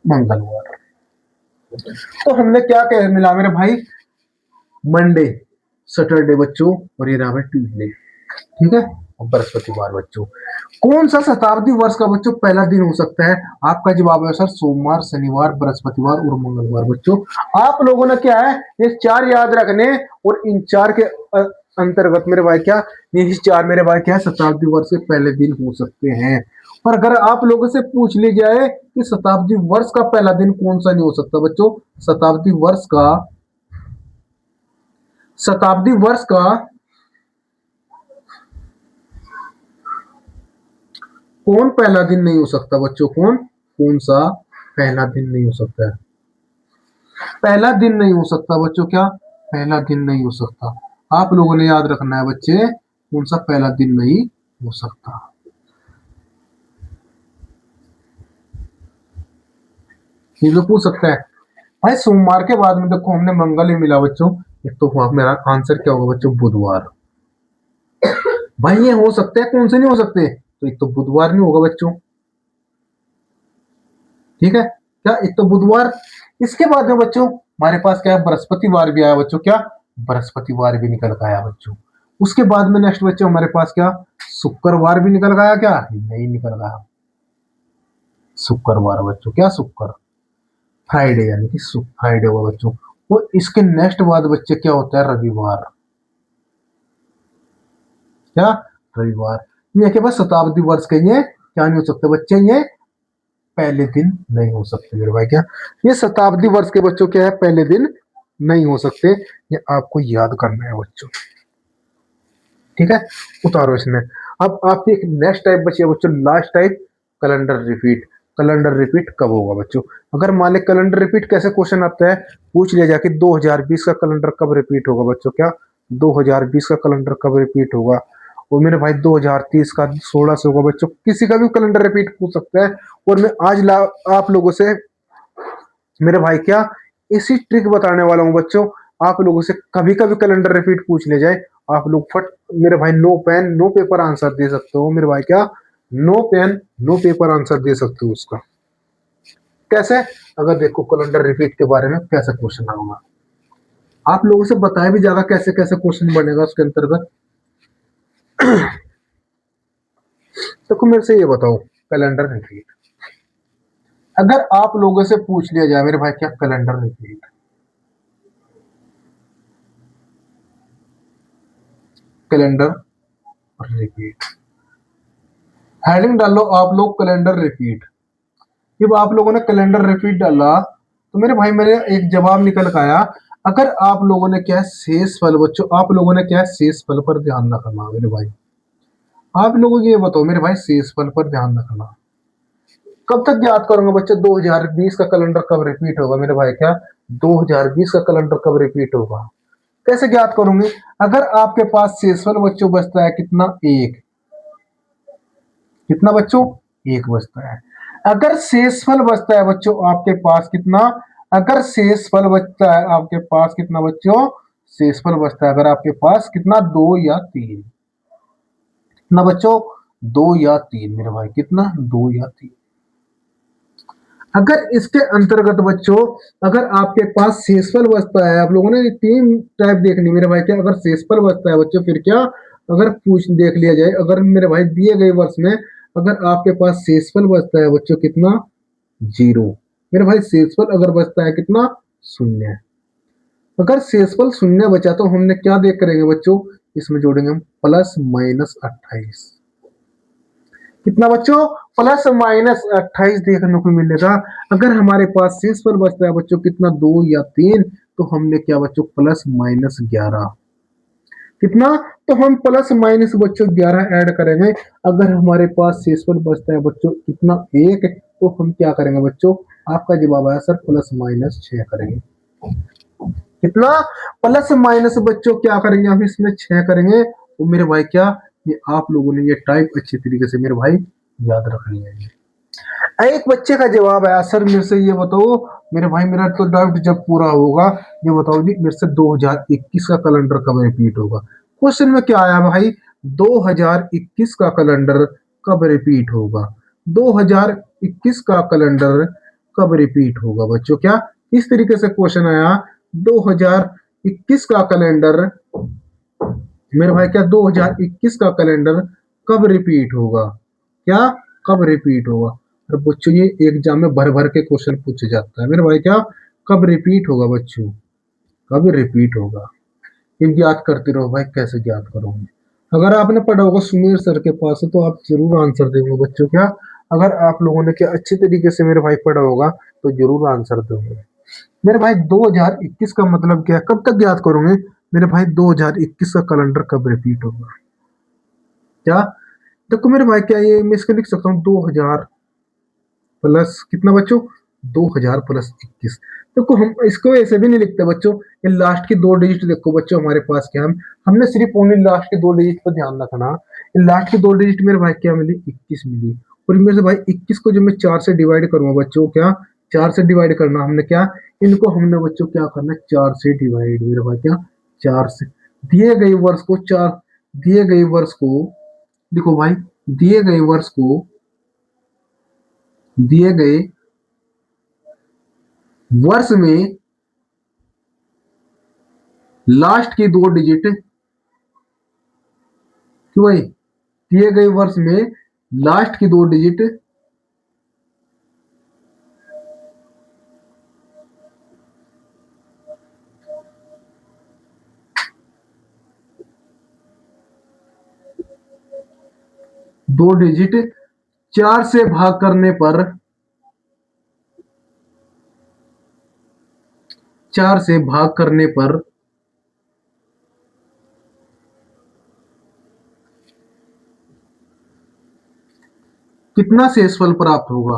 Speaker 1: मंगलवार। तो हमने क्या कह मिला मेरे भाई? मंडे, सैटरडे बच्चों, और ये रहा है ट्यूजडे। ठीक है, और बृहस्पतिवार बच्चों। कौन सा शताब्दी वर्ष का बच्चों पहला दिन हो सकता है? आपका जवाब है सर सोमवार, शनिवार, बृहस्पतिवार और मंगलवार बच्चों। आप लोगों ने क्या है, ये 4 याद रखने, और इन 4 के अंतर्गत मेरे भाई क्या, ये 4 मेरे भाई क्या है, शताब्दी वर्ष के पहले दिन हो सकते हैं। और अगर आप लोगों से पूछ ली जाए कि शताब्दी वर्ष का पहला दिन कौन सा नहीं हो सकता बच्चों, शताब्दी वर्ष का कौन पहला दिन नहीं हो सकता बच्चों? कौन सा पहला दिन नहीं हो सकता है? पहला दिन नहीं हो सकता बच्चों, क्या? पहला दिन नहीं हो सकता। आप लोगों ने याद रखना है बच्चे, कौन सा पहला दिन नहीं हो सकता। ये तो पूछ सकता है भाई। सोमवार के बाद में देखो हमने मंगल ही मिला बच्चों, एक तो हुआ मेरा आंसर क्या होगा बच्चों? बुधवार। भाई ये हो सकते हैं, कौन से नहीं हो सकते? तो एक तो बुधवार नहीं होगा बच्चों। ठीक है, क्या? एक तो बुधवार। इसके बाद में बच्चों हमारे पास क्या है? बृहस्पतिवार भी आया बच्चों, क्या? बृहस्पतिवार भी निकल के आया बच्चों। उसके बाद में नेक्स्ट बच्चों हमारे पास क्या? शुक्रवार भी निकल गया, क्या? नहीं निकल गया। शुक्रवार बच्चों, क्या? शुक्र, फ्राइडे, यानी कि फ्राइडे हुआ बच्चों। और इसके नेक्स्ट बाद बच्चे क्या होता है? रविवार। क्या? रविवार। ये के बाद शताब्दी वर्ष के ये क्या नहीं हो सकते बच्चे? ये पहले दिन नहीं हो सकते मेरे भाई, क्या? ये शताब्दी वर्ष के बच्चों क्या है? पहले दिन नहीं हो सकते। ये आपको याद करना है बच्चों। ठीक है, उतारो इसमें। अब आपकी एक नेक्स्ट टाइप बची है बच्चों, last type, calendar repeat. Calendar repeat कब होगा बच्चों? अगर मान ले कैलेंडर रिपीट कैसे क्वेश्चन आता है, पूछ लिया जाए कि 2020 का कैलेंडर कब रिपीट होगा बच्चों? क्या? 2020 का कैलेंडर कब रिपीट होगा? और मेरे भाई 2030 का 16 से होगा बच्चों। किसी का भी कैलेंडर रिपीट पूछ सकता है। और मैं आज आप लोगों से मेरे भाई क्या, इसी ट्रिक बताने वाला हूं बच्चों। आप लोगों से कभी कभी कैलेंडर रिपीट पूछ ले जाए, आप लोग फट मेरे भाई no pen no paper answer दे सकते हो मेरे भाई, क्या no pen no paper answer दे सकते हो उसका। कैसे? अगर देखो कैलेंडर रिपीट के बारे में कैसे क्वेश्चन आऊंगा, आप लोगों से बताया भी जाएगा कैसे कैसे क्वेश्चन बनेगा उसके अंतर्गत। देखो मेरे से ये बताओ, कैलेंडर रिपीट अगर आप लोगों से पूछ लिया जाए मेरे भाई, क्या calendar repeat, calendar repeat heading डालो आप लोग कैलेंडर रिपीट। जब आप लोगों ने कैलेंडर रिपीट डाला तो मेरे भाई मेरे एक जवाब निकल के आया। अगर आप लोगों ने क्या है शेष फल, बच्चों आप लोगों ने क्या है शेष फल पर ध्यान रखना मेरे भाई। आप लोगों को ये बताओ मेरे भाई, शेष फल पर ध्यान रखना कब तक याद करूंगा बच्चे, 2020 का कैलेंडर कब रिपीट होगा मेरे भाई, क्या 2020 का कैलेंडर कब रिपीट होगा, कैसे ज्ञात करूंगी? अगर आपके पास शेषफल बच्चों बचता है कितना, एक, कितना बच्चों, एक बचता है। अगर शेषफल बचता है बच्चों आपके पास कितना, अगर शेषफल बचता है आपके पास कितना बच्चों, शेषफल बचता है अगर आपके पास कितना, दो या तीन, कितना बच्चों, दो या तीन मेरे भाई, कितना, दो या तीन। अगर इसके अंतर्गत बच्चों अगर आपके पास शेषफल बचता है, आप लोगों ने तीन टाइप देखनी मेरे भाई, क्या अगर शेषफल बचता है बच्चों फिर क्या, अगर पूछ देख लिया जाए, अगर मेरे भाई दिए गए वर्ष में अगर आपके पास शेषफल बचता है बच्चों कितना, जीरो, मेरे भाई शेषफल अगर बचता है कितना, शून्य। अगर शेषफल शून्य बचा तो हमने क्या देख करेंगे बच्चों, इसमें जोड़ेंगे हम प्लस माइनस 28, कितना बच्चों, प्लस माइनस 28 देखने को मिलेगा। अगर हमारे पास शेषफल बचता है बच्चों कितना, दो या तीन, तो हमने क्या बच्चों प्लस माइनस 11, कितना, तो हम प्लस माइनस बच्चों 11 ऐड करेंगे। अगर हमारे पास शेषफल बचता है बच्चों कितना, एक, तो हम क्या करेंगे बच्चों, आपका जवाब आया सर प्लस माइनस 6 करेंगे, कितना, प्लस माइनस बच्चों क्या करेंगे हम इसमें 6 करेंगे। तो मेरे भाई क्या, ये आप लोगों ने ये टाइप अच्छी तरीके से मेरे भाई याद रखनी है। एक बच्चे का जवाब आया सर मेरे से ये बताओ मेरे भाई, मेरा तो डाउट जब पूरा होगा, ये बताओ जी मेरे से 2021 का कैलेंडर कब रिपीट होगा। क्वेश्चन में क्या आया भाई, 2021 का कैलेंडर कब रिपीट होगा, 2021 का कैलेंडर कब रिपीट होगा बच्चों, क्या इस तरीके से क्वेश्चन आया, 2021 का कैलेंडर मेरे भाई, क्या 2021 का कैलेंडर कब रिपीट होगा, क्या कब रिपीट होगा। और बच्चों ये एग्जाम में भर भर के क्वेश्चन पूछे जाता है मेरे भाई, क्या कब रिपीट होगा बच्चों, कब रिपीट होगा। ये ज्ञात करते रहो भाई, कैसे ज्ञात करोगे। अगर आपने पढ़ा होगा सुमीर सर के पास तो आप जरूर आंसर देंगे बच्चों, क्या अगर आप लोगों ने क्या अच्छे तरीके से मेरे भाई पढ़ा होगा तो जरूर आंसर दोगे। मेरे भाई 2021 का मतलब क्या है, कब तक याद करोगे मेरे भाई, 2021 का कैलेंडर कब रिपीट होगा, क्या देखो मेरे भाई, क्या ये मैं इसको लिख सकता हूँ 2000 प्लस कितना बच्चों, 2000 प्लस 21। देखो हम इसको ऐसे भी नहीं लिखते बच्चों, ये लास्ट की दो डिजिट देखो बच्चों हमारे पास क्या, हम हमने सिर्फ ओनली लास्ट के दो डिजिट पर ध्यान रखना। लास्ट की दो डिजिट मेरे भाई क्या मिली, 21 मिली। और इनमें से भाई 21 को जब मैं 4 से डिवाइड करूंगा बच्चों, क्या 4 से डिवाइड करना हमने, क्या इनको हमने बच्चों क्या करना, 4 से डिवाइड मेरे भाई, क्या 4 से, दिए गए वर्ष को 4, दिए गए वर्ष को देखो भाई, दिए गए वर्ष को, दिए गए वर्ष में लास्ट की दो डिजिट, क्यों भाई, दिए गए वर्ष में लास्ट की दो डिजिट, दो डिजिट 4 से भाग करने पर, 4 से भाग करने पर कितना शेषफल प्राप्त होगा,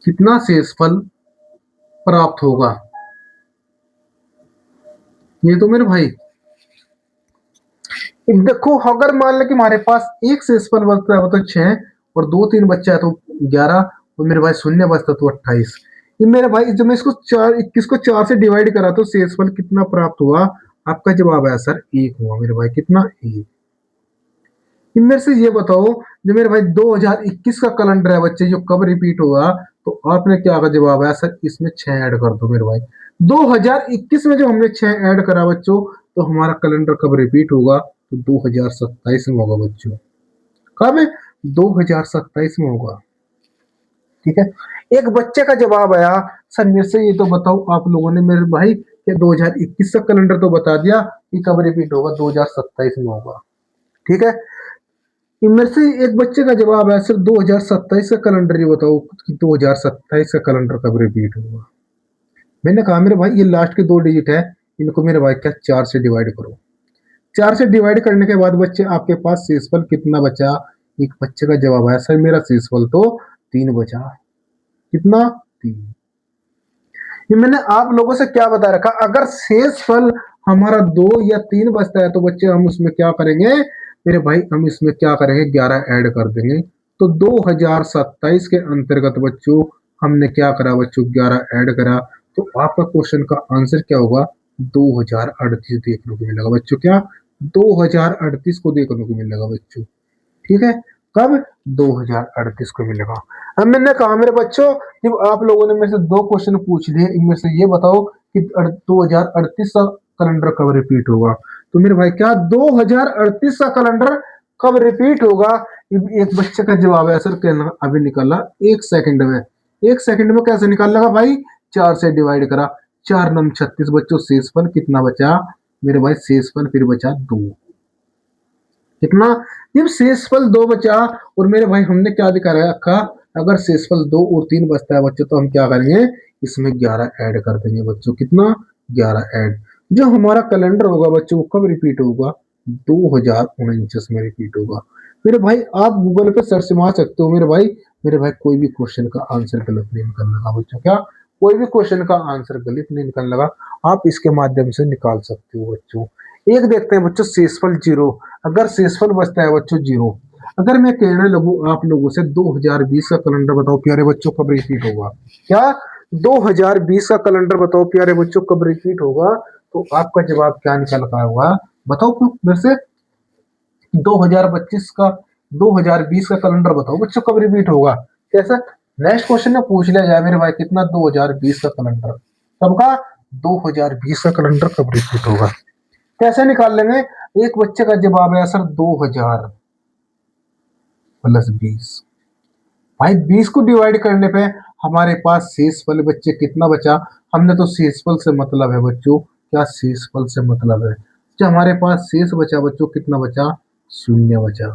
Speaker 1: कितना शेषफल प्राप्त होगा। ये तो मेरे भाई देखो, अगर मान लो कि हमारे पास एक शेषफल बचता है वो तो 6, और दो तीन बच्चा है तो 11, और मेरे भाई शून्य बचता तो 28। ये मेरे भाई जब मैं इसको 21 को 4 से डिवाइड करा तो शेषफल कितना प्राप्त हुआ? आपका जवाब है सर 1 हुआ मेरे भाई, कितना? 1। इनमें से ये बताओ, जो मेरे भाई 2021 का कैलेंडर है बच्चे, जो कब रिपीट होगा? तो आपने क्या का जवाब है सर, इसमें 6 ऐड कर दो मेरे भाई। 2021 में जो हमने 6 ऐड करा बच्चों, तो हमारा कैलेंडर कब रिपीट होगा? तो 2027 में होगा बच्चों। कब? 2027 में होगा। ठीक है। एक बच्चे का जवाब आया, सर मेरे से ये तो बताओ आप लोगों ने मेरे भाई कि 2021 का कैलेंडर तो बता दिया कि कब रिपीट होगा, 2027 में होगा। ठीक है। इनमें से एक बच्चे का जवाब है सर 2027 का कैलेंडर, ये बताओ कि 2027 का कैलेंडर कब रिपीट होगा? मैंने कहा मेरे भाई ये लास्ट के 2 डिजिट है, इनको मेरे भाई क्या 4 से डिवाइड करो। 4 से डिवाइड करने के बाद बच्चे आपके पास शेषफल कितना बचा? एक बच्चे का जवाब है सर मेरा शेषफल तो 3 बचा। कितना? 3। ये मैंने आप लोगों से क्या बता रखा, अगर शेषफल हमारा 2 या 3 बचता है तो बच्चे हम उसमें क्या करेंगे मेरे भाई, हम इसमें क्या करेंगे 11 ऐड कर देंगे। तो 2027 के अंतर्गत बच्चों हमने क्या करा बच्चों, 11 ऐड करा। तो आपका क्वेश्चन का आंसर क्या होगा? 2038 देखने को मिलेगा बच्चों। क्या? 2038 को देखने को मिलेगा बच्चों। ठीक है। कब? 2038 को मिलेगा। अब मैंने कहा मेरे बच्चों, जब आप लोगों ने मेरे से 2 क्वेश्चन पूछ लिए, इनमें से ये बताओ कि 2038 का कैलेंडर कब रिपीट होगा? तो मेरे भाई क्या 2038 का कैलेंडर कब रिपीट होगा? एक बच्चे का जवाब है सर कहना अभी निकाला 1 सेकंड में। 1 सेकंड में कैसे निकाल लगा भाई? 4 से डिवाइड करा, 4 नम 36 बच्चों, शेषफल कितना बचा मेरे भाई? शेषफल फिर बचा 2। कितना? जब शेषफल 2 बचा, और मेरे भाई हमने क्या दिखा रखा, अगर शेषफल 2 और 3 बचता है बच्चों तो हम क्या करेंगे, इसमें 11 ऐड कर देंगे बच्चों। कितना? 11 ऐड। जो हमारा कैलेंडर होगा बच्चों वो कब रिपीट होगा? 2049 में रिपीट होगा। मेरे भाई आप गूगल पे सर्च मार सकते हो मेरे भाई। मेरे भाई कोई भी क्वेश्चन का आंसर गलत नहीं निकलने लगा बच्चों। क्या? कोई भी क्वेश्चन का आंसर गलत नहीं निकलने लगा, आप इसके माध्यम से निकाल सकते हो बच्चों। एक देखते हैं बच्चों, शेषफल 0। अगर शेषफल बचता है बच्चों 0, अगर मैं कहने लगूं आप लोगों से 2020 का कैलेंडर बताओ प्यारे बच्चों कब रिपीट होगा? क्या? 2020 का कैलेंडर बताओ प्यारे बच्चों कब रिपीट होगा? तो आपका जवाब क्या निकल का होगा? बताओ क्यों मेरे से। 2025 का 2020 का कैलेंडर बताओ बच्चों कब रिपीट होगा? कैसा? नेक्स्ट क्वेश्चन में पूछ लिया जाए मेरे भाई, कितना? 2020 का कैलेंडर कब का? 2020 का कैलेंडर कब रिपीट होगा? कैसे निकाल लेंगे? एक बच्चे का जवाब है सर 2000 प्लस 20। भाई 20 को डिवाइड करने पे हमारे पास शेषफल बच्चे कितना बचा? हमने तो शेषफल से मतलब है बच्चों। क्या शेषफल से मतलब है? जो हमारे पास शेष बचा बच्चों, कितना बचा? 0 बचा।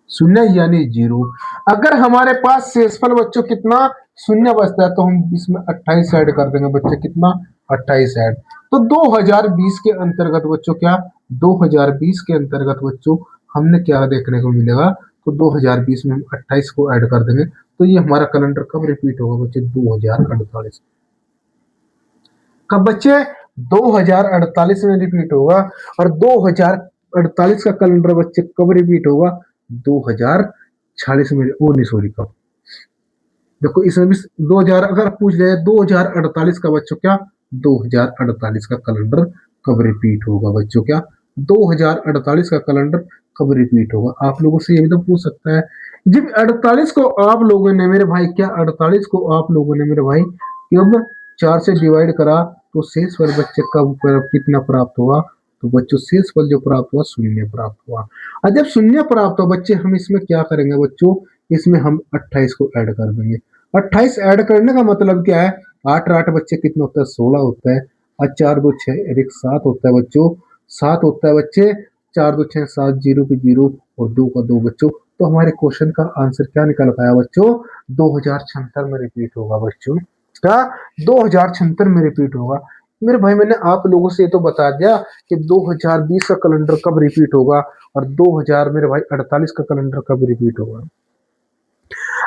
Speaker 1: 0 यानी 0। अगर हमारे पास शेषफल बच्चों कितना? 0 बचता है तो हम इसमें 28 ऐड कर देंगे बच्चे। कितना? 28 ऐड। तो 2020 के अंतर्गत बच्चों क्या? 2020 के अंतर्गत बच्चों हमने क्या देखने को मिलेगा? तो 2020 में हम 28 को ऐड कर देंगे। तो ये हमारा कैलेंडर कब रिपीट होगा बच्चे? 2048। कब बच्चे? 2048 में रिपीट होगा। और 2048 का कैलेंडर बच्चे कब रिपीट होगा? 2046 में। ओ नहीं सॉरी, कब? देखो इसमें भी 2000 अगर पूछ रहे 2048 का बच्चों क्या? 2048 का कैलेंडर कब रिपीट होगा बच्चों? क्या? 2048 का कैलेंडर कब रिपीट होगा? आप लोगों से ये भी तो पूछ सकता है। जब 48 को आप लोगों ने मेरे भाई, क्या 48 को आप लोगों ने मेरे भाई कब 4 से डिवाइड करा तो शेष फल बच्चे कब कितना प्राप्त हुआ? तो बच्चों शेष फल जो प्राप्त हुआ 0 प्राप्त हुआ। और जब 0 प्राप्त हो बच्चे, हम इसमें क्या करेंगे बच्चों? इसमें हम 28 को ऐड कर देंगे। 28 ऐड करने का मतलब क्या है? 8 और 8 बच्चे कितना होता है? 16 होता है। और 4 2 6 और 1 7 होता है बच्चों। 7 होता है बच्चे। 4 2 6 7, 0 की 0 और 2 का 2 बच्चों। तो हमारे क्वेश्चन का आंसर क्या निकल पाया बच्चों? 2076 में रिपीट होगा बच्चों। क्या? 2076 में रिपीट होगा। मेरे भाई मैंने आप लोगों से ये तो बता दिया कि 2020 का कैलेंडर कब रिपीट होगा, और 2000 मेरे भाई 48 का कैलेंडर कब रिपीट होगा।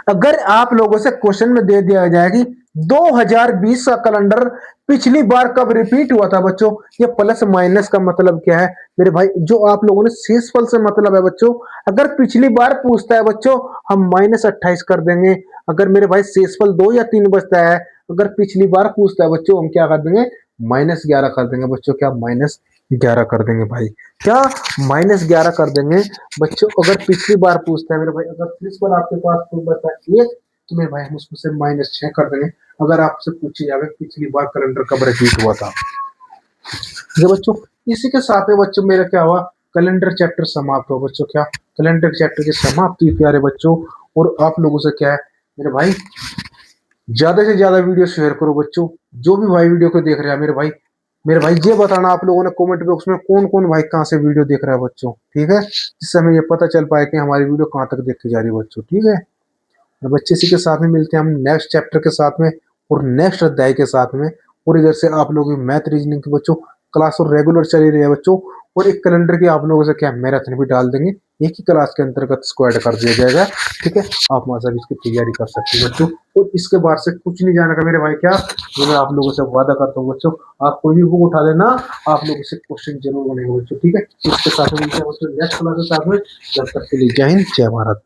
Speaker 1: अगर आप लोगों से क्वेश्चन में दे दिया जाए कि 2020 का कैलेंडर पिछली बार कब रिपीट हुआ था बच्चों? ये प्लस माइनस का मतलब क्या है मेरे भाई? जो आप लोगों ने शेषफल से मतलब है बच्चों, अगर पिछली बार पूछता है बच्चों, हम -28 कर देंगे। अगर मेरे भाई शेषफल 2 या 3 बचता है, अगर पिछली बार पूछता है बच्चों, हम क्या कर देंगे? -11 कर देंगे बच्चों। क्या -11 कर देंगे भाई? क्या -11 कर देंगे बच्चों? अगर पिछली बार पूछता है मेरे भाई, अगर प्रिंसिपल आपके पास कोई बता एक, तो मेरे भाई हम उसमें से -6 कर देंगे। अगर आपसे पूछी जाए पिछली बार कैलेंडर कब रिपीट हुआ था, ये बच्चों। इसी के साथ में बच्चों मेरा क्या हुआ? कैलेंडर चैप्टर समाप्त हो बच्चों। क्या कैलेंडर चैप्टर की समाप्त हुई प्यारे बच्चों। और आप लोगों से क्या है मेरे भाई, ज्यादा से ज्यादा वीडियो शेयर करो बच्चों। जो भी भाई वीडियो को देख रहे हैं मेरे भाई ये बताना आप लोगों ने कमेंट बॉक्स में कौन कौन भाई कहाँ से वीडियो देख रहा है बच्चों, ठीक है? जिससे हमें ये पता चल पाए कि हमारी वीडियो कहाँ तक देखी जा रही है बच्चों, ठीक है? और बच्चे इसी के साथ में मिलते हैं हम नेक्स्ट चैप्टर के साथ में और नेक्स्ट अध्याय के साथ में। और इधर से आप लोगों की मैथ रीजनिंग की बच्चों क्लास और रेगुलर चली रही है बच्चों। और एक कैलेंडर की आप लोगों से क्या मैराथन भी डाल देंगे, एक ही क्लास के अंतर्गत इसको ऐड कर दिया जाएगा, ठीक है? आप वहां से भी इसकी तैयारी कर सकते हैं बच्चों। और इसके बाद से कुछ नहीं जाने का मेरे भाई। क्या ये मैं आप लोगों से वादा करता हूँ बच्चों, आप कोई भी बुक उठा लेना, आप लोगों से क्वेश्चन जरूर बनेगा बच्चों, ठीक है? इसके साथ में नेक्स्ट क्लास के साथ में, जब तक के लिए जय हिंद जय भारत।